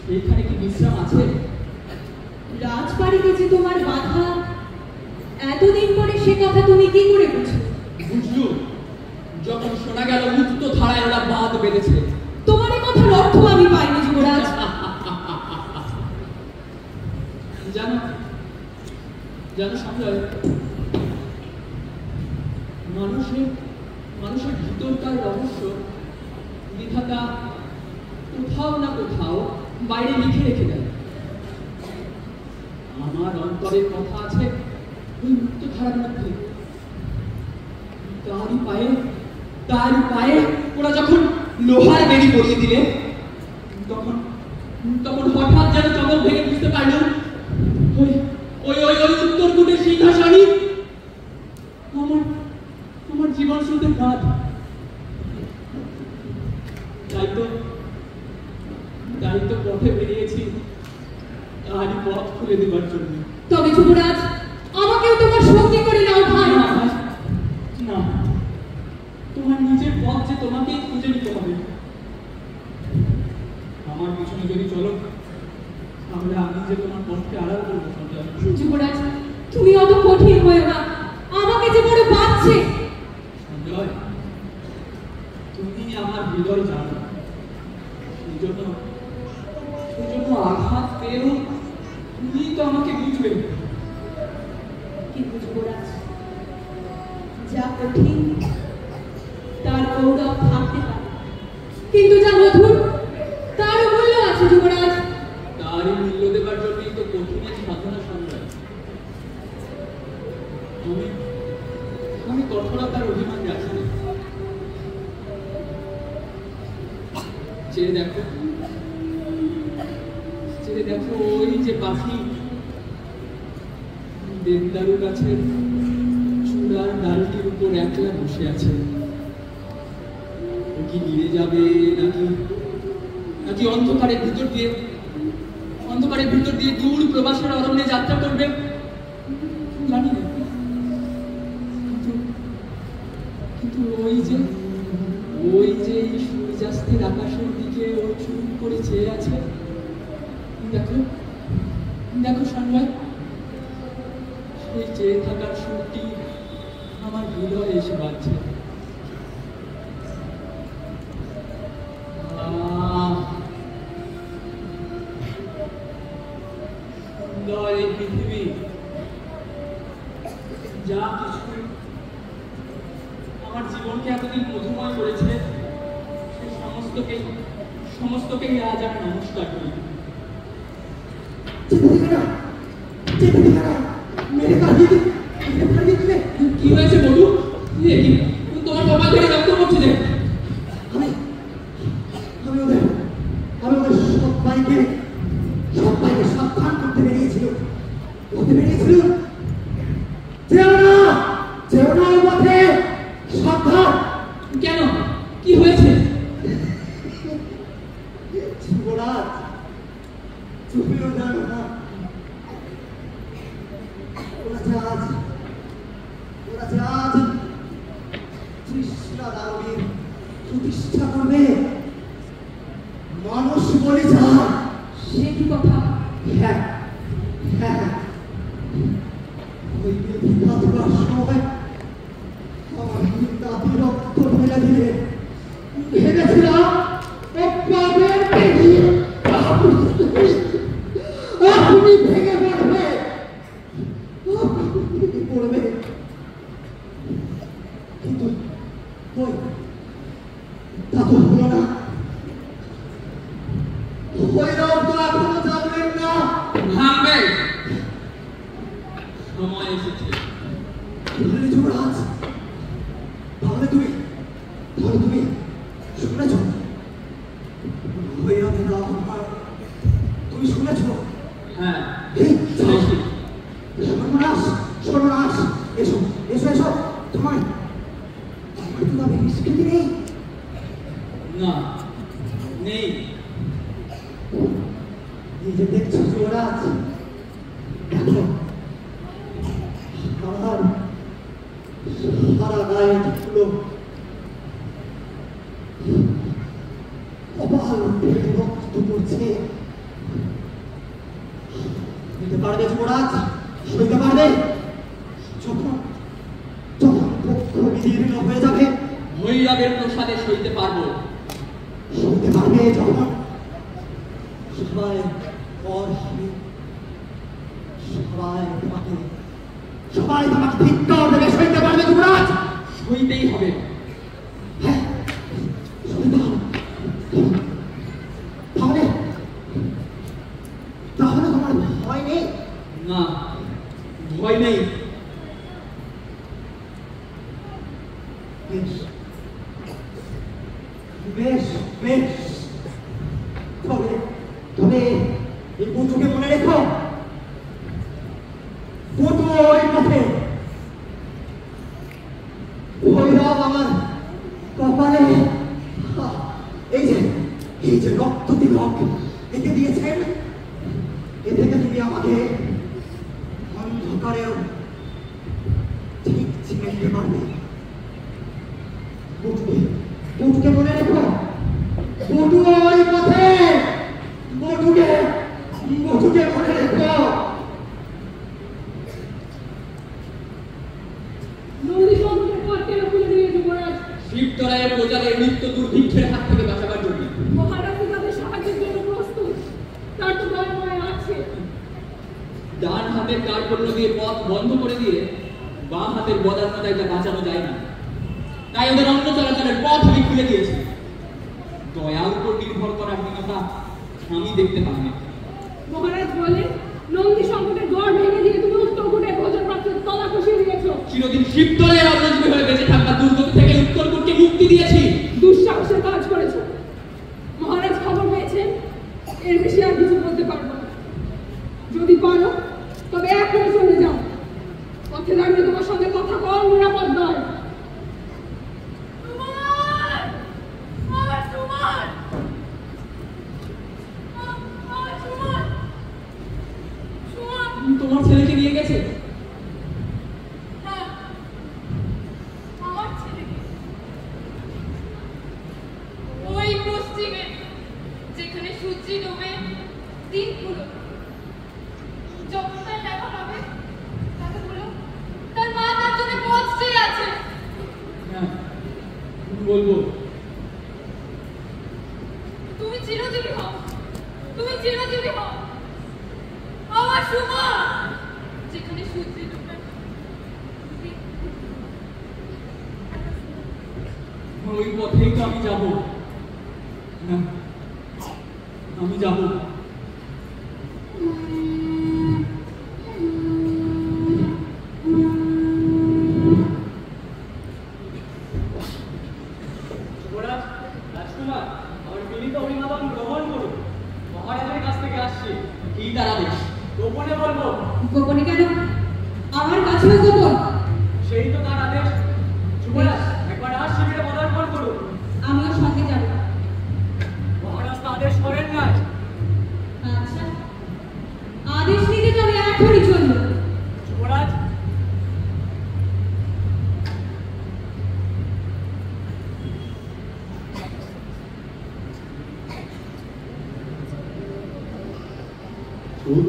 সেইখানে কি বিশ্রাম আছে? রাজবাড়িতে যে তোমার বাধা, এতদিন পরে সে কথা তুমি কি করে বুঝো? বুঝলু যখন শোনা গেল মুক্ত ধারায় ওরা বাঁধ বেঁধেছে। তোমার এই কথার অর্থ আমি পাইনি যুবরাজ। জানো জানো সঞ্জয়, মানুষের ভিতরকার রহস্য বিধাতা কোথাও না কোথাও বাইরে লিখে রেখে দেয়। আমার অন্তরের কথা আছে ওই মুক্ত ধারার মধ্যে। তারই পায়ে ওরা যখন লোহার বেড়ি পরিয়ে দিলে, তখন তখন হঠাৎ যেন চমক ভেঙে বুঝতে পারলাম ওই ওই ওই ওই উত্তরকূটের সিংহাসনই আমার জীবন শুনতে বাদ। তাই তো পথে বেরিয়েছি তারই পথ খুলে দেবার জন্য। তবে যুবরাজ, আমাকেও তোমার সঙ্গী করে নাও ভাই। না, তোমার নিজের পথ যে তোমাকেই খুঁজে নিতে হবে। আমার পিছনে যদি চলো, তাহলে আমি যে তোমার পথকে আড়াল করবো। যুবরাজ, তুমি অত কঠিন হয়ে না, আমাকে যে বড় বাঁচছে। সঞ্জয়, তুমি আমার হৃদয় জানো, সেই জন্য আঘাত পেয়েও তুমি তো আমাকে বুঝবে। কিন্তু যুবরাজ, যা কঠিন তার গৌরব থাকতে পারে, কিন্তু যা মধুর তারও মূল্য আছে যুবরাজ। তারই মূল্য দেবার জন্যই তো কঠিনের সাধনা সংগ্রাম। আমি কঠোরতার অভিমান রাখি না। চেয়ে দেখো ওই যে পাখি দেবদারু গাছের চূড়ার ডালটির উপর একলা বসে আছে। ও কি নিয়ে যাবে নাকি অন্ধকারের ভিতর দিয়ে দূর প্রবাসের অরণ্যে যাত্রা করবে জানি না। কিন্তু ওই যে এই সূর্যাস্তের আকাশের দিকে ও চুপ করে চেয়ে আছে। দেখো সঞ্জয়, সেই চেয়ে থাকার সুরটি আমার হৃদয়ে এসে বাজছে। যা কিছু আমার জীবনকে এতদিন মধুময় করেছে সেই সমস্তকেই আজ আমি নমস্কার করি। কি হয়েছে বলু? তোমার বাবা ধরে রক্ত পড়ছে যে? আমি ওদের সবাইকে সাবধান করতে বেরিয়েছিল যেও না পথে সাবধান। কেন, কি হয়েছে? যুবরাজ, তুমিও জানো না ওরা যে আজ তৃষ্ণা দানবীর প্রতিষ্ঠা করবে। মানুষ বলে যায় সে কি কথা? হ্যাঁ, ওই বিঘাত করার সময় আমার দাদি রক্ত ঢেলে দিলে ভেবেছিলাম আপনি ভেঙে পড়বে, কিন্তু তা তো হলো না। ভৈরব তো এখনো জানলেন না। ভাঙবে, সময় এসেছে। যুবরাজ, তাহলে তুমি শুনেছ? ভৈরবের আহ্বান তুমি শুনেছ? হ্যাঁ, সর্বনাশ, এসো তোমার তো তবে নিষ্কৃতি নেই। না, নেই। এই যে দেখছো যুবরাজ, দেখো আমার সারা গায়ে ধুলো, কপাল রক্ত পড়ছে। নিতে পারবে যুবরাজ? সইতে পারবে? যখন পক্ষ বিদীর্ণ হয়ে যাবে, ভৈরবের প্রসাদে সইতে পারবো। সইতে পারবে যখন সবাই পর হবে, সবাই তোমাকে ধিক্কার দেবে, সইতে পারবে যুবরাজ? সইতেই হবে। হ্যাঁ, সইতে হবে। তাহলে তোমার ভয় নেই? না, ভয় নেই। বেশ, তবে এই বটুকে মনে রেখো। বটু ওই পথে, ভৈরব আমার কপালে এই যে রক্ত তিলক এঁকে দিয়েছেন, এ থেকে তুমি আমাকে অন্ধকারেও ঠিক চিনে নিতে পারবে। বটুকে মনে রেখো। বটু ওই পথে, বটুকে মনে রেখো। শিবতলায় প্রজাদের নিত্য দুর্ভিক্ষের হাত থেকে বাঁচাবার জন্য মহারাজ তাদের সাহায্যের জন্য প্রস্তুত, তার তো দয়া আছে। ডান হাতের কার্পণ্য দিয়ে পথ বন্ধ করে দিয়ে বাঁ হাতের বদান্যতাটা বাঁচানো যায় না, তাই ওদের অন্য চলাচলের পথ আমি খুলে দিয়েছি। দয়ার উপর নির্ভর করার দীনতা আমি দেখতে পাই না। মহারাজ বলেন, নন্দী সংকটের গড় ভেঙে দিয়ে তুমি উত্তরকূটে ভোজন প্রাপ্তির তলা কষিয়ে দিয়েছ। চিরদিন শিবতলায় অগ্রজীবী হয়ে বেঁচে থাকা দুর্গতি থেকে উত্তরকূটকে মুক্তি দিয়েছি। দুঃসাহসের কাজ করেছ। মহারাজ খবর পেয়েছেন, এর বেশি আর কিছু বলতে পারবো না। যদি পারো তবে এখনই চলে যাও। পথে দাঁড়িয়ে তোমার সঙ্গে কথা কম নিরাপদ নয়। তোমার ছেলেকে নিয়ে গেছে? হ্যাঁ, আমার ছেলেকে ওই পশ্চিমে, যেখানে সূর্য ডোবে দিন পুরো। যখন তার দেখা পাবে তাকে বলো তার মা তার জন্য পথ চেয়ে আছে। হ্যাঁ, বলবো। তুমি চিরজীবী হও, আমার সুমা, যেখানে সূর্য ডুবে ওই পথেই তো আমি যাব। আমি যাব। রাজকুমার, আমার বিনীত অভিবাদন গ্রহণ করুন। মহারাজের কাছ থেকে আসছি। কি তার আদেশ? গোপনে বলবো। গোপনে কেন? আমার কাছেও গোপন। সেই তো তার আদেশ। যুবরাজ, একবার রাজ শিবিরে পদার্পণ করুন। আমিও সঙ্গে যাব। মহারাজ তো আদেশ করেন না। আচ্ছা, আদেশ নিতে তবে এখনই চলল। যুবরাজ,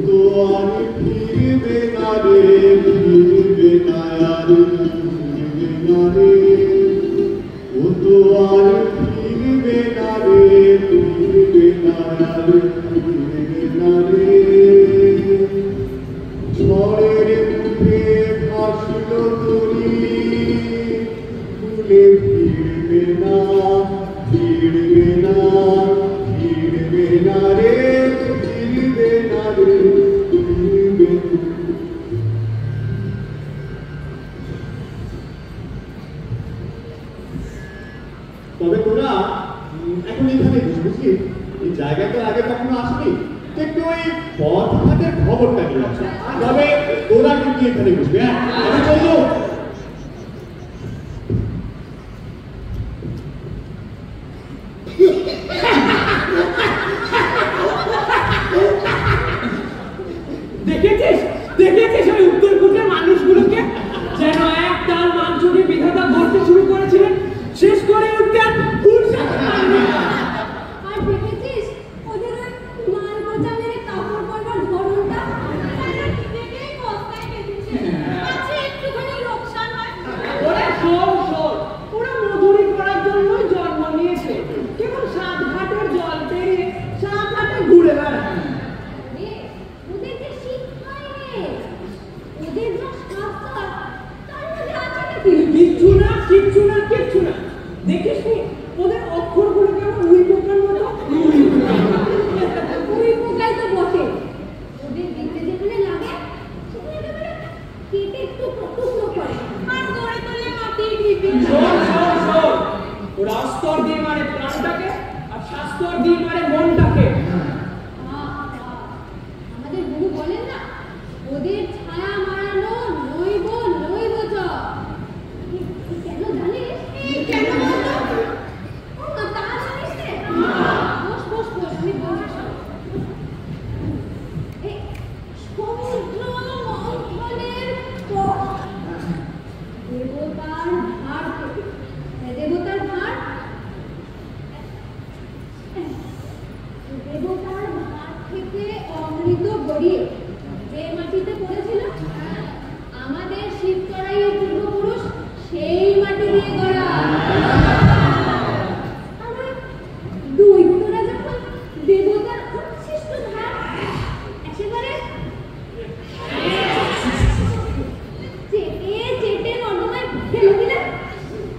তো আর ফিরবে না রে, ফিরবে না আর ফিরবে না রে, ও তো আর ফিরবে না রে, ফিরবে না আর ফিরবে না রে। ঝড়ের মুখে ভাসল তরি, ভুলে ফিরবে না, ফিরবে না, ফিরবে না রে, ফিরবে না রে, ফিরবে না। তবে তোরা এখন এখানে বুঝলি এই জায়গায় তো আগে কখনো আসবি, একটু ওই পথঘাটের খবরটা নিয়ে আসে। তবে তোরা কিন্তু এখানে বুঝবি। হ্যাঁ, আমি বলবো দেখেছিস দেখেছিস ওই উত্তরকূটের মানুষগুলোকে? যেন এক ডাল মাংসকে বিধাতা ধরতে শুরু করেছিলেন, শেষ করে উঠতেন আর দেখেছিস ওদের ওই মাল বোঝা মেরে কাপড় পরবার ধরনটা? দেখেই কষ্টায় কেঁদেছে। আচ্ছা, একটুখানি লোকসান হয়। ওরা শোন শোন, ওরা মজুরি করার জন্য জন্ম নিয়েছে, কেবল সাত ঘাটের জল পেরিয়ে সাত ঘাটে ঘুরে বেড়ায়। রে, ওদের যে শিক্ষাই নেই, ওদের যা শাস্ত্র, তার মধ্যে আছে নাকি? কিচ্ছু না কিচ্ছু না কিচ্ছু না। দেখিস নি ওদের অক্ষরগুলো কেমন উই পোকার মতো? ওই পোকাই তো বটে। ওদের দেখতে যেখানে লাগে সেখানে একেবারে কেটে টুকরো টুকরো করে আর গড়ে তোলে মাটির ঢিপি। শোন শোন শোন, ওরা অস্তর দিয়ে মারে প্রাণটাকে আর শাস্ত্র দিয়ে মারে মনটাকে। আমাদের গুরু বলেন না, ওদের ছায়া মারানো নৈব নৈব চ। কেন জানিস? কেন বলতো? ও মা, তা জানিস রে? বস বস বস, আমি বলছি। এই সমুদ্র মন্থনের পর দেবতার ভার থেকে, দেবতার ভার, দেবতার ভার থেকে অমৃত গড়িয়ে যে মাটিতে পড়েছিল, আমাদের শিবতরাইয়ের পূর্বপুরুষ সেই মাটি দিয়ে গড়া। আর ওই দৈত্যরা যখন দেবতার উচ্ছিষ্ট ভার একেবারে চেটে চেটে নর্দমায় ফেলে দিলেন,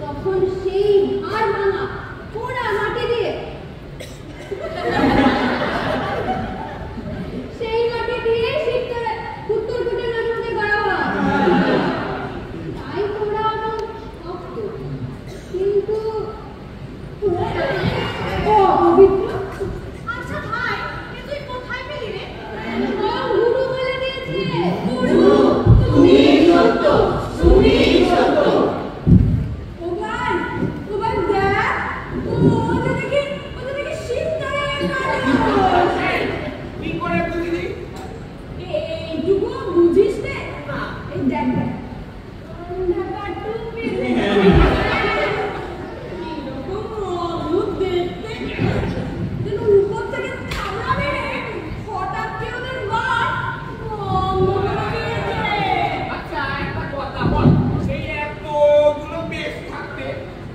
তখন সেই ভার ভাঙা পোড়া মাটি দিয়ে সেই মাটি দিয়ে শিবতরাই উত্তরকূটের নদীতে গড়া হয়। তাই তোরা এখন শক্ত, কিন্তু অপবিত্র। আচ্ছা ভাই, তুই কোথায় পেলি রে? গুরু বলে দিয়েছে। গুরু, তুমি সত্য, তুমি সত্য। ওবান, ওবান দেখ, ওটা দেখি শিবতরাইয়ের মানুষ। কি করে বুঝলি? এইটুকু বুঝিস নে? এই দেখ দেখ, অন্ধকার টুপি, এরকম অদ্ভুত দেখতে, যেন উপর থেকে চামড়া বেড়ে হঠাৎ কেউ ওদের গায়ে বন্ধ করে দিয়েছে। আচ্ছা, একটা কথা বল, সেই এতগুলো বেশ থাকতে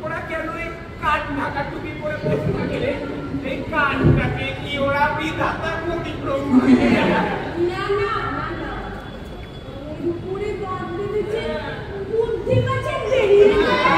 ওরা কেন এই কান ঢাকা টুপি পরে বসে থাকে রে? এই কানটাকে কি ওরা বিধাতার প্রতিক্রম করে? না না না না, ওর উপরে বাঁধতে দিচ্ছে, বুদ্ধি পাচ্ছে বেরিয়ে যায়।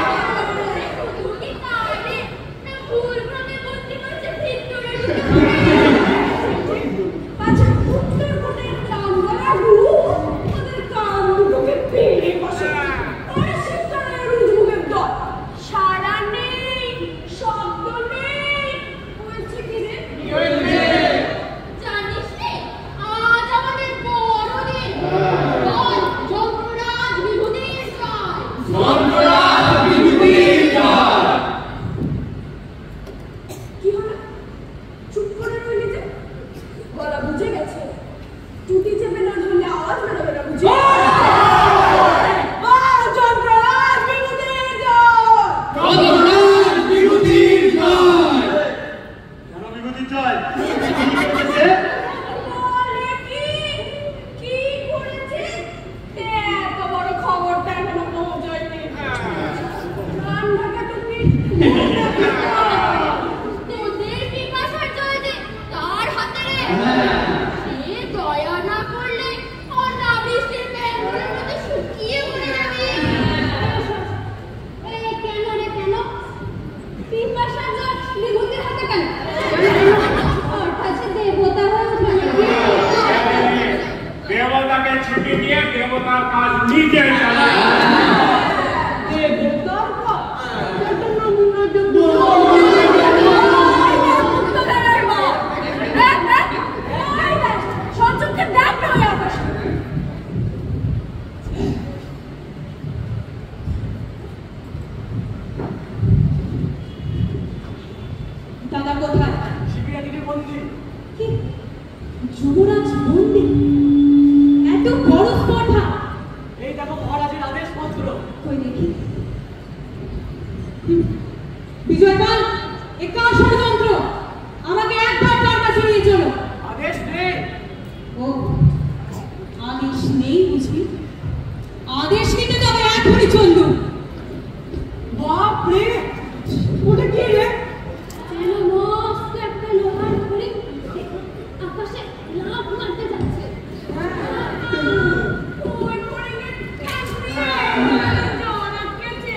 কি হলো? চুপ করে রইলি যে? গলা বুঝে গেছে। টুটি চেপে না ধরলে আওয়াজ বেরোবে না বুঝি? যন্ত্ররাজ বিভূতির জয়! যন্ত্ররাজ বিভূতির জয়! কেন বিভূতি জয়? বলে কি করেছে? এত বড় খবরটা এখনো পৌঁছায়নি। কান ঢাকা টুপি। তোদের পিপাসার জলে তার হাতে রে। সে দয়া না করলে অনাবৃষ্টির মেঘগুলোর মধ্যে শুকিয়ে মরে যাবে। কেন রে কেন? পিপাসার জল বিভূতির হাতে কেন? অর্থাৎ সে দেবতা হয়ে উঠবে নাকি? দেবতাকে ছুটি দিয়ে দেবতার কাজ নিজে চালায়। দেবতার কাজ? এটা না দাদা কোথায়? কি? যুবরাজ বন্দি? এত বড় স্পর্ধা? এই দেখো মহারাজের আদেশপত্র। কই দেখি। বিজয়পাল, এ কার ষড়যন্ত্র? আমাকে একবার তার কাছে নিয়ে চলো। আদেশ নেই। ও, আদেশ নেই বুঝি? আদেশ নিতে তবে এখনই চললুম। বাপরে, ওটা কি রে? যেন মস্ত একটা লোহার ঘড়ি আকাশে লাফ মারতে যাচ্ছে। ওই ঘড়িকে ঠেস দিয়ে জ্বর আটকেছে।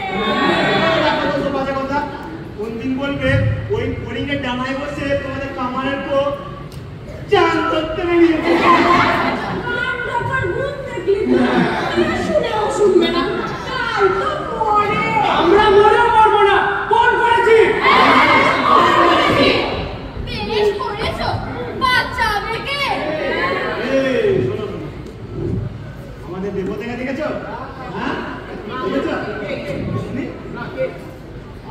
বাজে কথা। কোন দিন বলবে ওই ফড়িংয়ের ডানায় বসে তোমাদের কামানের পো চান করতে বেরিয়েছে। কান ঢাকার ঘুম দেখলি তো? এ শুনেও শুনবে না। কাল তো মরে। আমরা মরেও মরবো না। কোন করেছি? বেশ করেছো, বাঁচাবে কে? এই, শোনো, শোনো। আমাদের দেবতাকে দেখেছো? হ্যাঁ? দেখেছো? শুনি?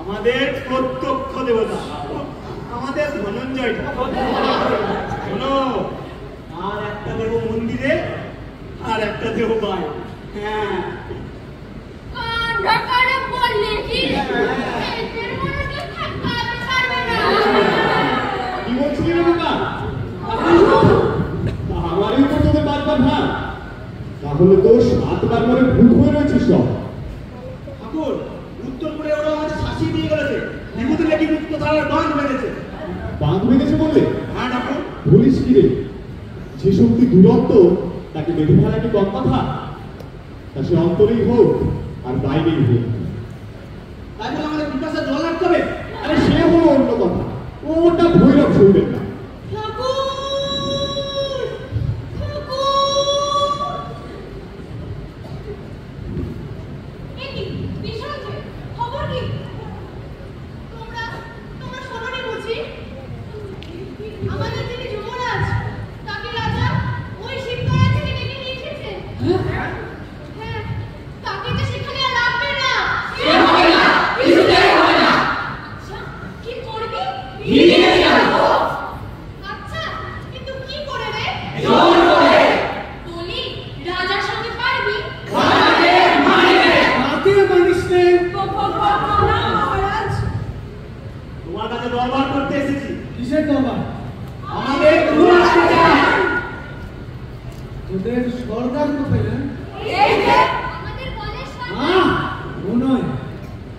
আমাদের প্রত্যক্ষ দেবতা, আমাদের ধনঞ্জয়। শোনো, আর একটা দেব মন্দিরে, আর একটা দেব বাইরে। হ্যাঁ, কান ঢাকারে বললে কি? এদের মনে কেউ ঠেকাতে পারবে না। কি বলছিলি রে বাবা? আমারই উপর তোদের বারবার ভার। তাহলে তো 7 বার করে ভূত হয়ে রয়েছিস সব। ঠাকুর, উত্তর করে ওরা আমাদের শাসিয়ে দিয়ে গেছে। বিভূতি নাকি মুক্ত ধারার বাঁধ বেঁধেছে। বাঁধ ভেঙেছে বললে? হ্যাঁ ঠাকুর। বলিস কি রে? যে শক্তি দূরত্ব তাকে বেঁধে ফেলা কি কম কথা? তা সে অন্তরেই হোক আর বাইরেই হোক। তাই বলে আমাদের পিপাসা জল আটকাবে? আরে সে হলো অন্য কথা। ওটা ভৈরব শুনবেন না। ঠাকুর! ঠাকুর! এ কি? বিশাল যে, খবর কি? তোমরা শোনোনি বুঝি? আমাদের যিনি যুবরাজ, তাকে রাজা ওই শিবতলা থেকে ডেকে নিয়ে এসেছে। হ্যাঁ, তাকে তো সেখানে আর রাখবে না। আচ্ছা, কি করবি? আচ্ছা, কিন্তু কি করে রে? বলি, রাজার সঙ্গে পারবি? কাকে মানিস নে? মহারাজ, তোমার কাছে দরবার করতে এসেছি। কিসের দরবার? আমাদের যুবরাজকে চাই। তোদের সর্দার কোথায় রে? এই যে, আমাদের কলেজ আহ, ও নয়,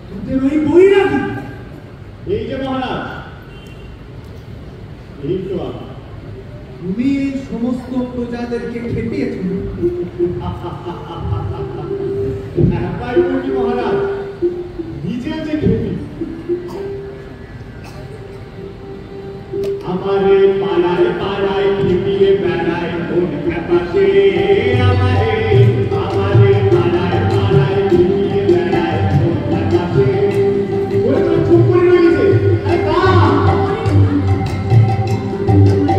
তোদের ওই বৈরাগী। এই যে মহারাজ, এই তো আপনি। তুমি এই সমস্ত প্রজাদেরকে খেপিয়েছ। একবার বলি মহারাজ, নিজে যে খেপি। আমারে পাড়ায় পাড়ায় খেপিয়ে বেড়ায় কোন ব্যাপারে? আমারে পাড়ায় পাড়ায় খেপিয়ে বেড়ায় কোন ব্যাপারে? ওরে তো চুপ করে রয়েছে। আরে কা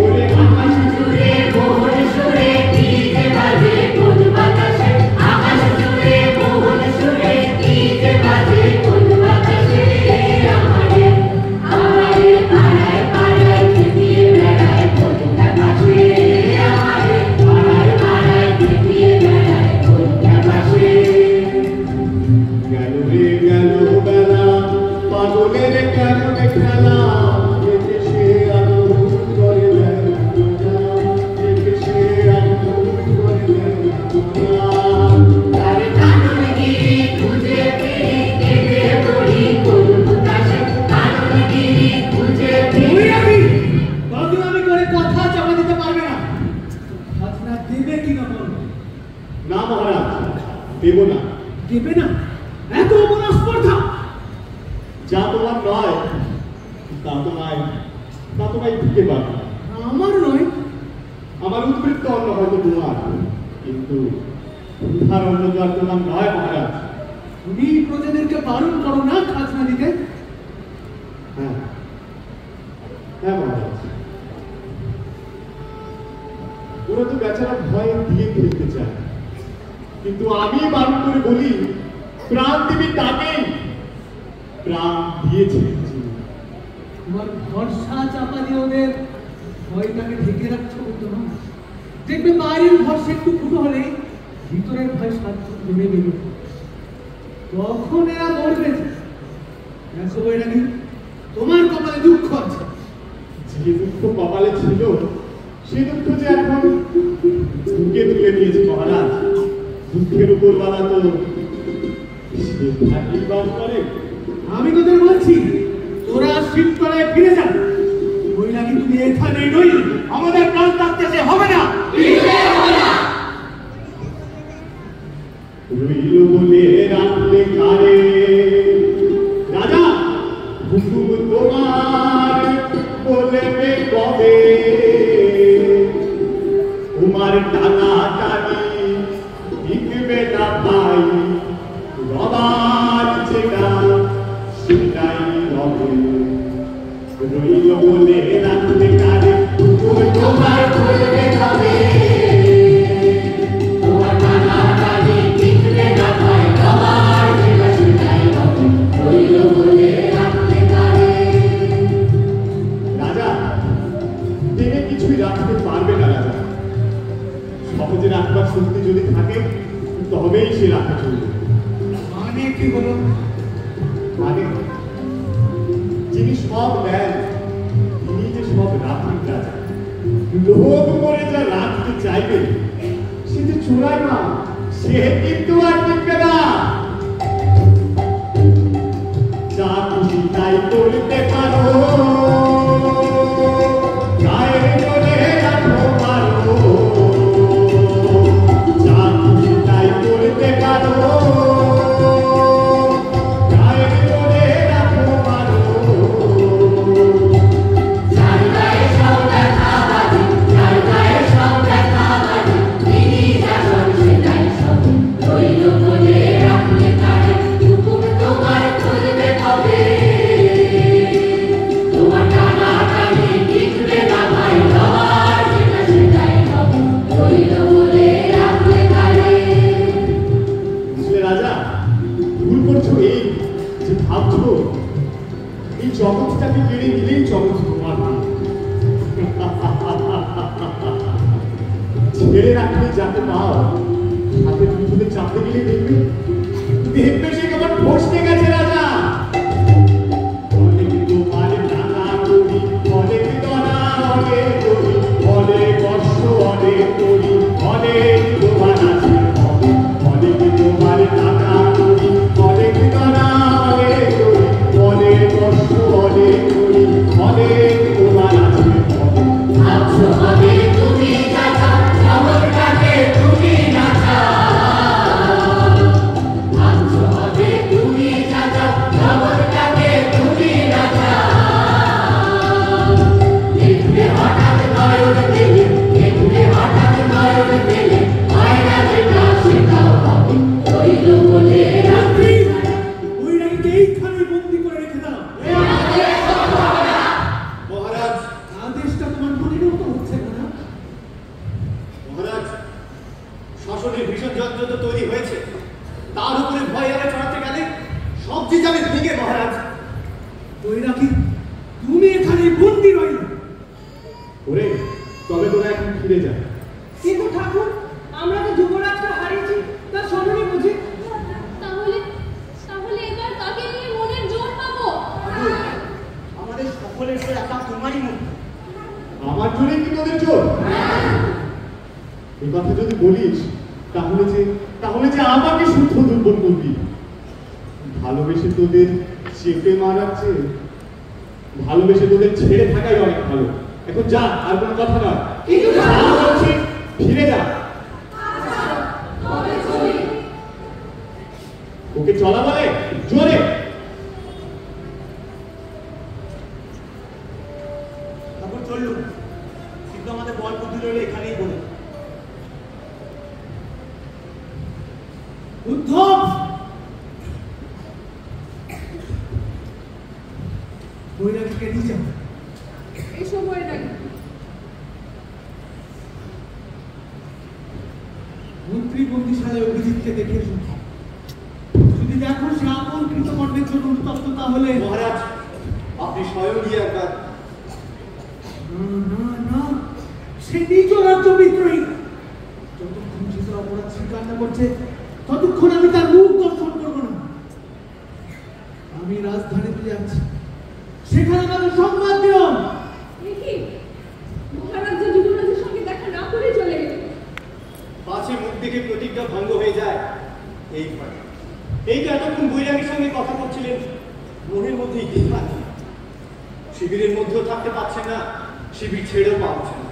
ওরে আকাশ জুড়ে মোহন সুরে কি যে বাজে কোন বাতাসে? আকাশ জুড়ে মোহন সুরে কি খেলা একে সে আগুন করে দেয় না, একে সে আগুন করে দেয় না। তারে কানুনগিরি খুঁজে পেয়ে কেঁদে পড়ি করুণ দাসে, কানুনগিরি খুঁজে পেয়ে। বদনামি করে কথা চাপা দিতে পারবে না। খাজনা দেবে কি না বলো? না মহারাজ, দেব না। দেবে না? এত বড় স্পর্ধা! যা তোমার নয় তা তোমায় দিতে পারবে না। আমার নয়? আমার উদ্বৃত্ত অন্ন হয়তো তোমার, কিন্তু উদ্ধার অন্ন তো আর তোমার নয় মহারাজ। তুমি প্রজাদেরকে বারণ করো না খাজনা দিতে। হ্যাঁ হ্যাঁ মহারাজ, ওরা তো বেচারা ভয় দিয়ে ফেলতে চায়, কিন্তু আমি বারণ করে বলি প্রাণ দিবি তাকেই, প্রাণ দিয়েছে। তোমার ভরসা চাপা দিয়ে ওদের ভয়টাকে ঢেকে রাখছো বলতো না। দেখবে বাইরের ভরসা একটু ফুটো হলে ভিতরের ভয় সাধ্য জমে গেল, তখন এরা মরবে। দেখো বৈরাগী, তোমার কপালে দুঃখ আছে। যে দুঃখ কপালে ছিল সে দুঃখ যে এখন বুকে তুলে নিয়েছে মহারাজ। দুঃখের উপর বালা তো সে থাকেই বাস করে। আমি তোদের বলছি তোরা শিবতলায় ফিরে যান। বৈরাগী তুমি এখানেই রইলে আমাদের প্রাণ থাকতে হবে না। রইল বলে রাখলে কারে রাজা, হুকুম তোমার বলবে কবে? তোমার টানা টানি টিকবে না ভাই, রবার যেটা সেটাই হবে। রইল বলে রাখলে কারে, হুকুম তোমার বলবে কবে? তোমার টানা টানি টিকবে না ভাই, রবার যেটা সেটাই হবে। রইল বলে রাখলে কারে। রাজা টেনে কিছুই রাখতে পারবে না। রাজা সহজে রাখবার শক্তি যদি থাকে তবেই সে রাখা চলবে। মানে কি বলো? মানে যিনি সব নেন তিনি যে সব রাখেন রাজা। লোভ করে যা রাখতে চাইবে সে যে চোরাই না, সে কিন্তু আর টিকবে না। যা খুশি তাই করতে পারো, গায়ের জোরে রাখো পারো। যা খুশি তাই করতে পারো, গায়ের জোরে রাখো পারো। যার গায়ে সব দেখা বাজে, যার গায়ে সব দেখা বাজে, তিনি যা করে সেটাই সবে। রইল বলে রাখলে কারে, হুকুম তোমার করবে কবে? তোমার টানা টানি টিকবে না ভাই, রবার যেটা সেটাই হবে। রইল বলে রাখলে কারে। বুঝলে রাজা, ভুল করছো এই যে ভাবছো এই জগৎটাকে কেড়ে নিলেই জগৎ তোমার না। ছেড়ে রাখলে যাতে পাও, হাতের পিছনে চাপতে গেলে দেখবে দেখবে সে কেমন ফসকে গেছে রাজা। অনেক তোমার টাকা করি, অনেক দরা অনেক করি, অনেক কষ্ট অনেক করি, অনেক তোমার আছে হবে। অনেক তোমার টাকা করি, অনেক দরা অনেক করি, অনেক কষ্ট অনেক করি, অনেক তোমার আছে হবে। আছো হবে তুমি যা চাও, জগৎটাকে তুমি না চাও। আছো হবে তুমি যা চাও, জগৎটাকে তুমি না চাও। দেখবে হঠাৎ নয়ন দিলে, দেখবে হঠাৎ নয়ন দিলে, হয় না যেটা সেটাও হবে। রইল বলে রাখলে বৈরাগীকে এইখানে বন্দি করে রেখে দাও। মহারাজ, আদেশটা তোমার মনের মতো হচ্ছে না। মহারাজ, শাসনের ভীষণ যন্ত্র তো তৈরি হয়েছে, তার উপরে ভয় এরা চড়াতে গেলে সব যে যাবে ভেঙে। মহারাজ, বৈরাগী তুমি এখানে বন্দি রইল। ওরে তবে তোরা এখন ফিরে যা। কিন্তু ঠাকুর, আমরা তো যুবরাজকে হারিয়েছি, তা শোনোনি বুঝি? তাহলে তাহলে এবার কাকে নিয়ে মনের জোর পাবো? দখলের একা তোমারই মুখ। আমার জন্যই কি তোদের জোর? এই কথা যদি বলিস তাহলে যে আমাকে শুদ্ধ দুর্বল করবি। ভালোবেসে তোদের চেপে মারাচ্ছে, ভালোবেসে তোদের ছেড়ে থাকাই অনেক ভালো। এখন যা, আর কোনো কথা নয়। ফিরে যা। ওকে চলা বলে জোরে। ঠাকুর চললুম, কিন্তু আমাদের বল বুদ্ধি রইলে এখানেই বলে। উদ্ধব, বৈরাগীকে নিয়ে যাও। এই সময় নাই। মন্ত্রী বন্দিশালায় অভিজিৎকে দেখে এসেছি। যদি দেখো সে আপন কৃতকর্মের জন্য উত্তপ্ত, তাহলে মহারাজ আপনি স্বয়ং গিয়ে একবার। না না, সে নিজ রাজ্য বিদ্রোহী। যতক্ষণ সে তার অপরাধ স্বীকার না করছে ততক্ষণ আমি তার মুখ দর্শন করব না। আমি রাজধানীতে যাচ্ছি, সেখানে তাদের সংবাদ দিও। দেখি মহারাজ যুবরাজের সঙ্গে দেখা না করে চলে গেল। পাছে মুখ দেখে প্রতিজ্ঞা ভঙ্গ হয়ে যায় এই ভয়। এই তো এতক্ষণ বৈরাগীর সঙ্গে কথা বলছিলেন, মনের মধ্যেই বিভ্রাট। শিবিরের মধ্যেও থাকতে পারছেন না, শিবির ছেড়েও পাচ্ছেন না।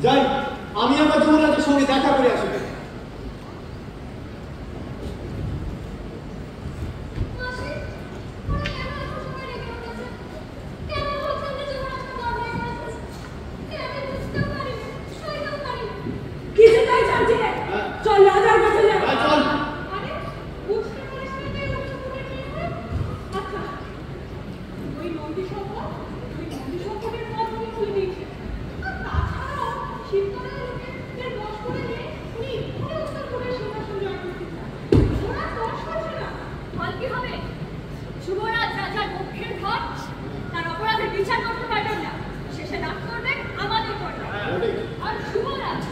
যাই, আমি আমার যুবরাজের সঙ্গে দেখা করে আসি। চল রাজার কাছে যা। চল। আরে বুঝতে পারিস না তুই ওটা করে নিয়ে আচ্ছা, ওই নন্দী সম্পদের পথ উনি খুলে দিয়েছে। আর তাছাড়াও শিবতলার লোকেদের বশ করে নিয়ে উনি এক্ষুনি উত্তর পূর্বের সিংহাসন জয় করতে চান। ওরা বশ করছে না, ফল কি হবে? যুবরাজ রাজার মুখের ভাব, তার অপরাধের বিচার করতে পারবেন না, শেষে ডাক করবেন আমাদের করবেন। আর যুবরাজ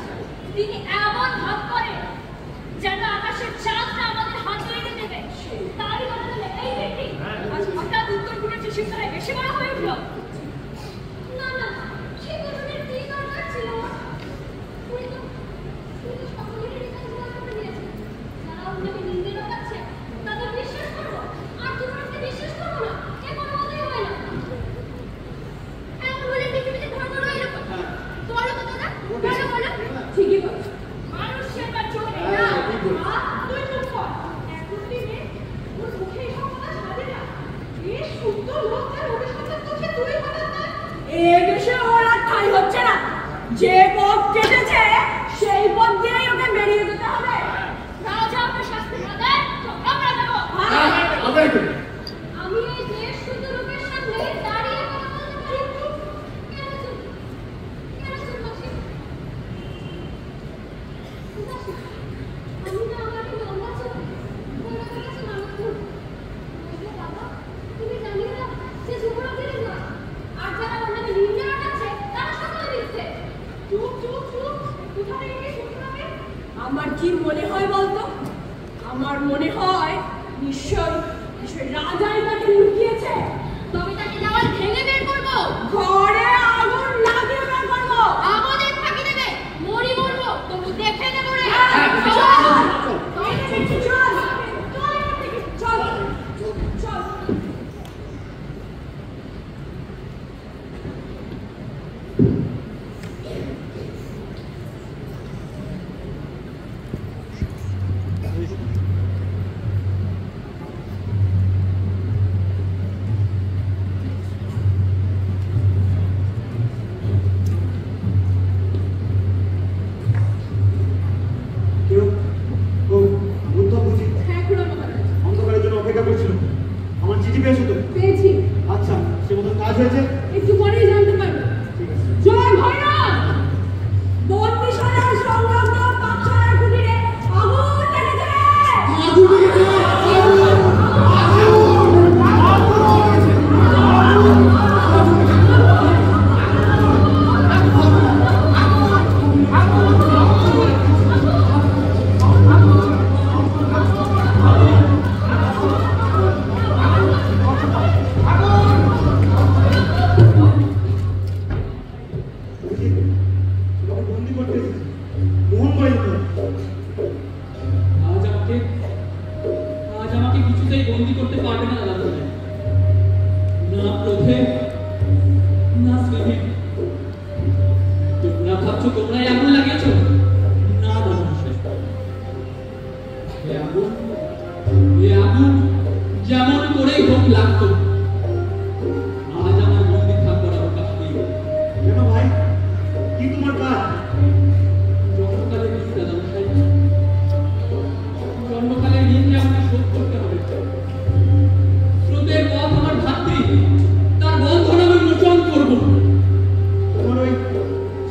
তিনি এমন ভাব করে যেন আকাশের চাঁদটা আমাদের হাতে এনে দেবে। তারই বদলে এই ব্যক্তি আজ হঠাৎ উত্তর পূর্বের শিবতলায় বেশি বড় হয়ে উঠল। না না, সেই ঘটনার কি দরকার ছিল? উনি তো সকলেরই কাছে বলা করে দিয়েছেন। যারা আপনাকে নিন্দে লাগাচ্ছে তাদের বিশ্বাস করবো, আর যুবরাজকে বিশ্বাস করবো না, এ কোনো মতেই হয় না। এমন বলে পৃথিবীতে ধর্ম রইল কোথায়? বলো তো দাদা, বলো। ঠিকই বলছো, মানুষ সেটা চলে না। তুই চুপ কর। এখন দিনে ওর মুখে এসব কথা সাজে না। এই শুদ্ধ লোক তার অভিশাপের চোখে তুই হঠাৎ না। এ দেশে ওর আর ঠাঁই হচ্ছে না। যে পথ কেটেছে সেই পথ দিয়েই ওকে বেরিয়ে যেতে হবে। রাজা ওকে শাস্তি না দেয় তো আমরা দেবো। আমি এই দেশ শুদ্ধ লোকের সামনে দাঁড়িয়ে কথা বলতে পারি। কেন চুপ? কেন চুপ করছিস? আমি না আমাকে লম্বা চোখ বলে কাছে মানুষ করবো। বাবা, তুমি জানিয়ে না সে যুবরাজের নয়, আর যারা অন্যকে নিন্দে রাখাচ্ছে তারা সকলে দিচ্ছে। চুপ চুপ চুপ, কোথা থেকে কি শুনতে হবে? আমার কি মনে হয় বলতো? আমার মনে হয় নিশ্চয় রাজাই তাকে লুকিয়েছে। তবে তাকে দেওয়াল ভেঙে বের করবো, ঘরে আগুন লাগিয়ে বের করবো। আমাদের ফাঁকি দেবে, মরি মরবো তবু দেখে নেবো রে। চল। অন্ধকারের জন্য অপেক্ষা করছিল। আমার চিঠি পেয়েছো তো? পেয়েছি। আচ্ছা, সে মতন কাজ হয়েছে? একটু পরেই জানতে পারবে। ঠিক আছে। জয় ভৈরব! বন্দিশালার সংলগ্ন পাঠশালার কুটিরে আগুন লেগেছে! আগুন লেগেছে! আমাকে কিছুতেই বন্দি করতে পারবে না দাদামশাই। না ক্রোধে না স্নেহে। তোমরা ভাবছো তোমরাই আগুন লাগিয়েছো? না দাদামশাই, এ আগুন যেমন করেই হোক লাগতো। আজ আমার বন্দি থাকবার অবকাশ নেই। কেন ভাই, কি তোমার কাজ? জন্মকালে কিছু দাদামশাই, জন্মকালে ঋণকে আমাকে শোধ করতে হবে। স্রোতের পথ আমার ধাত্রী, তার বন্ধন আমি মোচন করব। তোমার ওই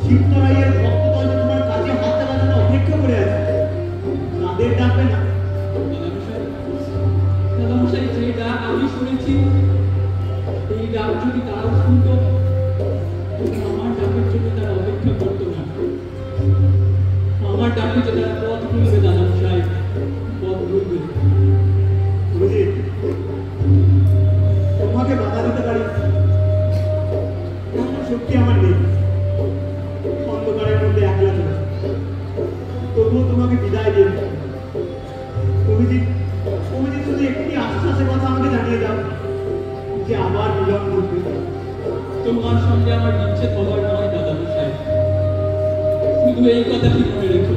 শিবতরাইয়ের ভক্তদল যে তোমার কাছে হাতে বাজানো অপেক্ষা করে আছে, তাদের ডাকবে না? দাদামশাই, যে ডাক আমি শুনেছি, এই ডাক যদি তারাও শুনত, আমার ডাকের জন্য তারা অপেক্ষা করতো না। আমার ডাকে যে তারা পথ ভুলবে দাদামশাই, পথ ভুলবে। তোমাকে বাধা দিতে পারি এমন শক্তি আমার নেই। অন্ধকারের মধ্যে একলা চলে, তবুও তোমাকে বিদায় দিয়ে দিই। তুমি যদি শুধু একটি আশ্বাসের কথা আমাকে জানিয়ে দাও যে আবার মিলন করবে। তোমার সঙ্গে আমার বিচ্ছেদ হবার নয় দাদামশাই, শুধু এই কথাটি মনে রেখো।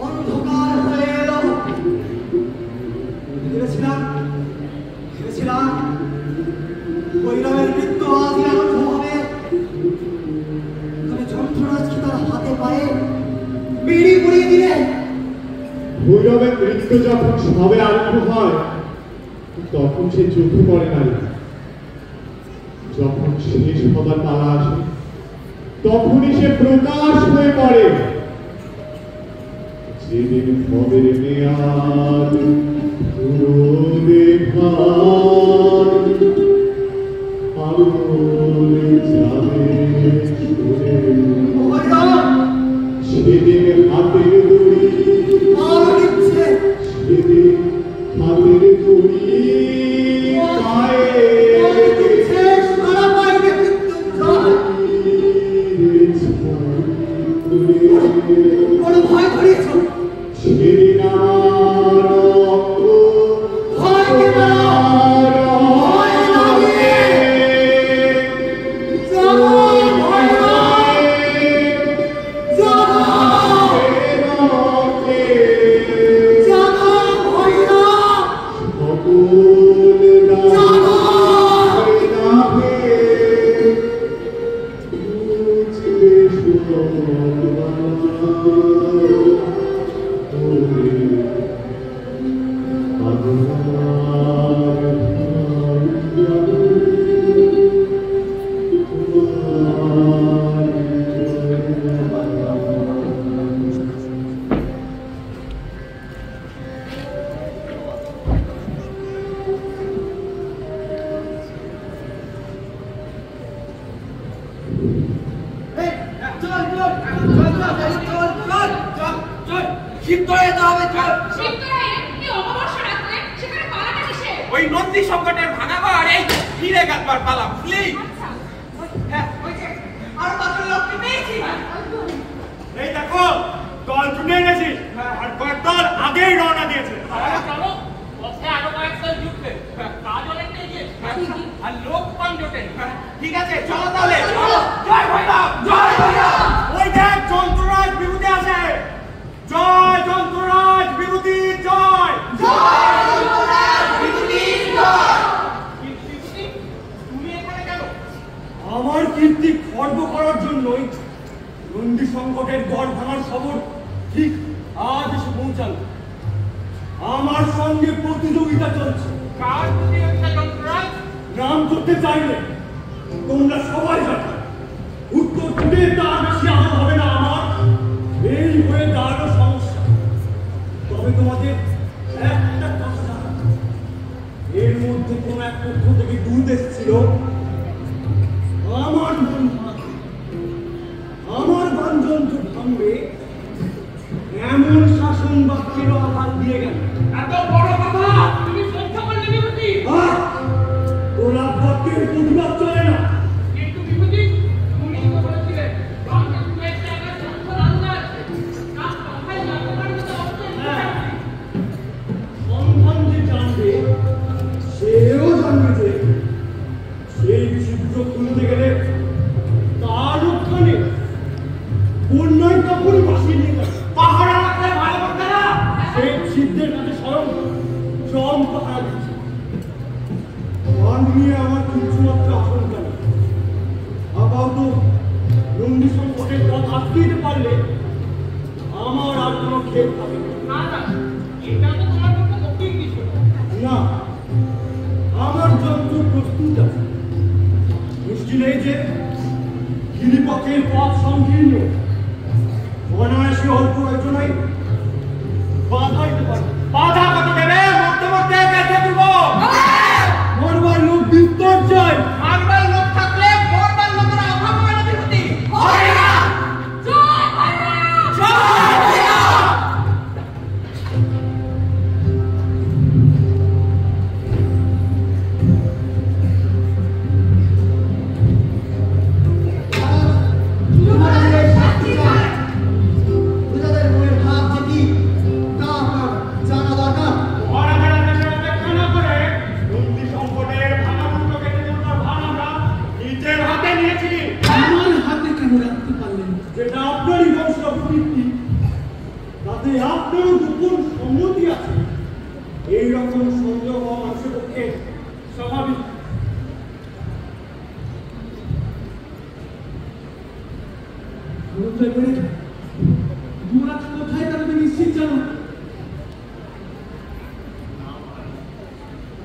অন্ধকার হয়ে এলো। ভেবেছিলাম ভৈরবের মৃত্যু আজই আরম্ভ হবে। তবে যন্ত্ররাজকে তার হাতে পায়ে বেড়ি পড়িয়ে দিলে। ভৈরবের মৃত্যু যখন সবে আরম্ভ হয়, তখন সে চোখে পড়ে না। যখন শেষ হবার পালা আসে, তখনই সে প্রকাশ হয়ে পড়ে। যেদিন ভবের মেয়াদ পুরো দেখার আলোরে যাবে সরে, সেদিন হাতের দড়ি সেদিন হাতের দড়ি বড় ভয় ধরিয়েছ। সেদিন আমার ভয়কে ভয় লাগে। ভয় ওই নন্দী সংকটের ভাঙাবার এই ফিরে গাঁথবার পালা বুঝলি? আর মাত্র লোককে পেয়েছি। এই দেখো দল জুটে গেছি আর কয়েক দল আগেই রওনা দিয়েছে। চলো পথে আরো কয়েক দল জুটবে, কাজ অনেকটাই গিয়েছে আর লোক কম জোটে। ঠিক আছে চলো তাহলে। জয় ভৈরব, জয় ভৈরব। ওই দেখ যন্ত্ররাজ বিরুদ্ধে আসে। জয় যন্ত্ররাজ বিরোধী জয়। তুমি এখানে কেন? আমার কীর্তি খর্ব করার জন্যই নন্দী সংকটের গড় ভাঙার খবর ঠিক আজ এসে পৌঁছাল। আমার সঙ্গে প্রতিযোগিতা চলছে। কার প্রতিযোগিতা যন্ত্ররাজ? নাম করতে চাইলে তোমরা সবাই জানো। উত্তর দিতে তার বেশি আলো হবে না আমার। এই হয়ে দাঁড়ানো সমস্যা। তবে তোমাদের একটা কথা জানাবো, এর মধ্যে কোন এক পক্ষ থেকে দূত এসেছিল। আমার বানযন্ত্র ভাঙবে এমন শাসন বাক্যের আঘাত দিয়ে গেল। এত বড় কথা তুমি সহ্য করলে বিভূতি? ওরা বাক্যের প্রতিবাদ চলে না। কিন্তু বিভূতি তুমি তো বলেছিলে বাংলাদেশের জায়গা সংখ্যা আলাদা আছে, কাজ কথাই জানতে পারবে তো সন্ধান যে জানবে সেও জানবে যে সেই বিশুদ্ধ খুলতে গেলে তার ওখানে বন্যায় তখনই ভাসিয়ে নিয়ে যাবে। পাহাড়া রাখলে ভালো করতে না। সেই সিদ্ধের কাছে স্বয়ং জম পাহারা দিচ্ছে। মান নিয়ে আমার কিছুমাত্র আশঙ্কা নেই। আপাতত নন্দী সংকটের পথ আটকে দিতে পারলে আমার আর কোনো ক্ষেপ থাকে না। না এটা তো তোমার পক্ষে কঠিন কিছু না। আমার যন্ত্র প্রস্তুত আছে। মুশকিল নেই যে গিরিপথের পথ সংকীর্ণ। অনায়াসে অল্প আলোচনায় বাধা দিতে পারবে। বাধা কত দেবে? মরতে মরতে বেঁচে দিব। মরবার লোক বিস্তর চাই। মারবার লোক থাকলে মরবার লোকের অভাব হবে না বিভূতি। হয় না। জয় ভৈরব, জয় ভৈরব। প্রজাদের মনের ভাব যে কি তা আপনার জানা দরকার। মহারাজারা দেশে অপেক্ষা না করে নন্দী সংকটের ভাঙামুক্ত কেটে তোলার ভার আমরা নিজের হাতে নিয়েছি। আমার হাতে কেন রাখতে পারলেন? যেটা আপনারই বংশবৃত্তি, তাতে আপনারও গোপন সম্মতি আছে। এইরকম সন্দেহ মানুষের পক্ষে স্বাভাবিক। ধনঞ্জয় বলে যুবরাজ কোথায় তা তুমি নিশ্চিত জানো?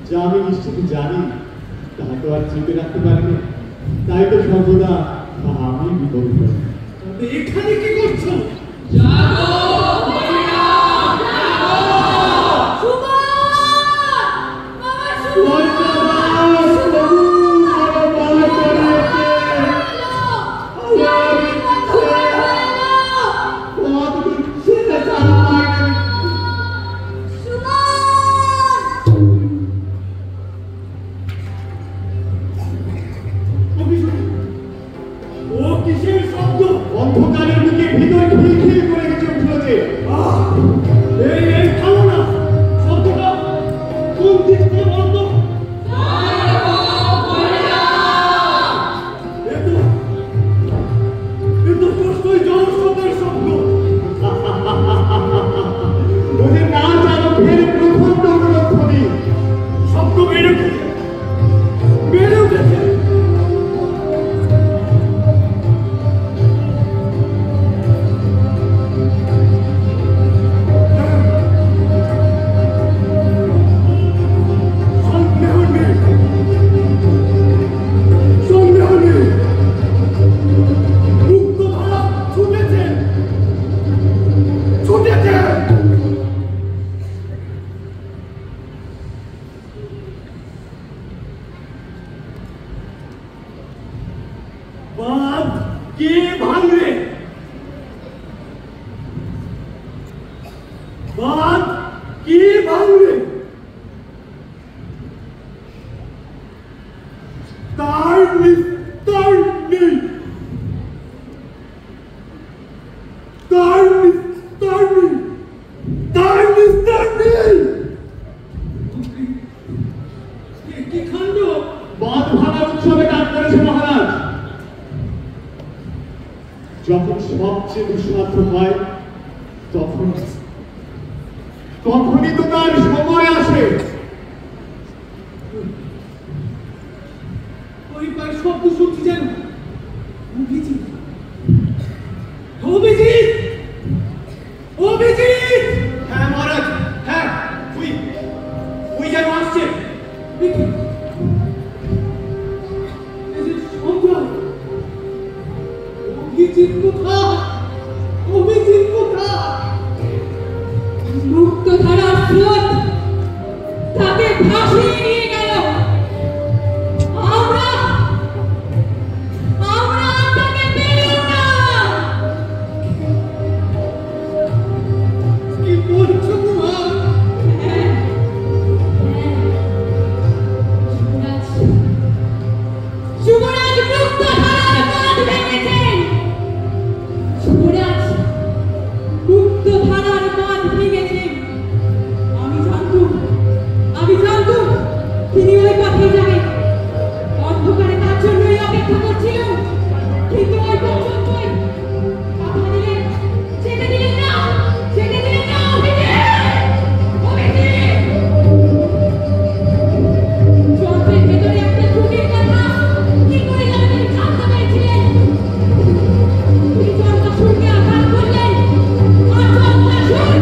যা আমি নিশ্চিত জানি তা তো আর চেপে রাখতে পারি না। তাই তো সর্বদা আমি বিপদ করি। তবে এখানে কি করছো? ও কিসের শব্দ? অন্ধকারের বুকে ভিতরে খিলখিল করে গেছে উঠল যে। এই থামো না। শব্দটা কোন দিক থেকে বলতো? এ তো স্পষ্টই জলস্রোতের শব্দ। ওদের নাচ আরো ফের প্রখণ্ড অনুরোধনী। শব্দ বেড়ে উঠেছে, বেড়ে উঠেছে। সন্দেহ নেই, সন্দেহ নেই। মুক্ত ধারা ছুটেছে, ছুটেছে। বাদ কে ভাঙবে? বাঁধ কে ভাঙবে? তার নিস্তার নেই, তার নিস্তার নেই, তার নিস্তার নেই। কি কাণ্ড! বাঁধ ভাঙার উৎসবে ডাক করেছে মহারাজ। যখন সবচেয়ে দুঃসাধ্য হয় তখনই তো তার সময় আসে। ওই পায়ের শব্দ শুনছি যেন অভিজিৎ, অভিজিৎ, অভিজিৎ! হ্যাঁ মহারাজ, হ্যাঁ ওই যেন আসছে। অভিজিৎ কোথায়? অভিজিৎ কোথায়? মুক্তধারার স্রোত তাকে ভাসিয়ে নিয়ে গেল। আমরা তাকে পেলাম না। কি বলছো তোমার? যুবরাজ মুক্তধারার বাঁধ ভেঙেছেন। যুবরাজ মুক্তধারার বাঁধ ভেঙেছেন। আমি জানতুম তিনি ওই পথে যাবেন। অন্ধকারে তার জন্যই অপেক্ষা করছিলাম, কিন্তু ওই পর্যন্তই কথা দিলেন, যেতে দিলেন না, যেতে দিলেন না। যন্ত্রের ভেতরে একটা ত্রুটির কথা কি করে জানতে পেরেছিলেন? তিনি যন্ত্রাসুরকে আঘাত করলেন, আর যন্ত্রাসুর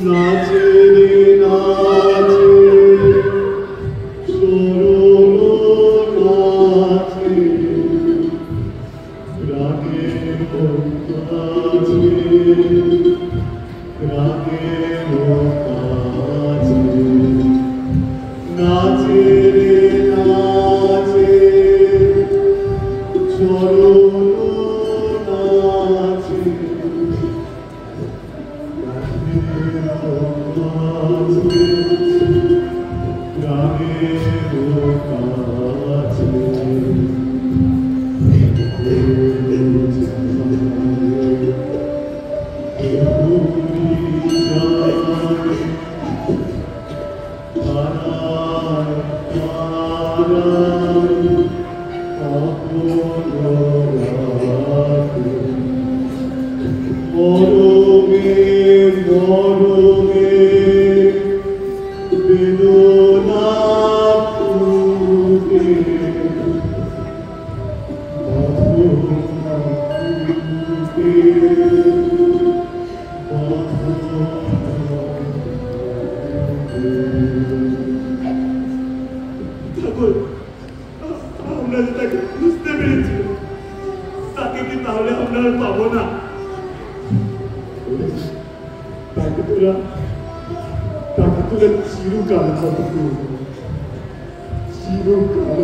নাচে রে নাচে সরল নাচে রাগে কাছে রাগে কাছে নাচে রে নাচে সরল নাচে আমরা যে তাকে বুঝতে পেরেছি, তাকে কি তাহলে আমরা আর পাবো না? তাকে তোরা চিরকাল চিরকাল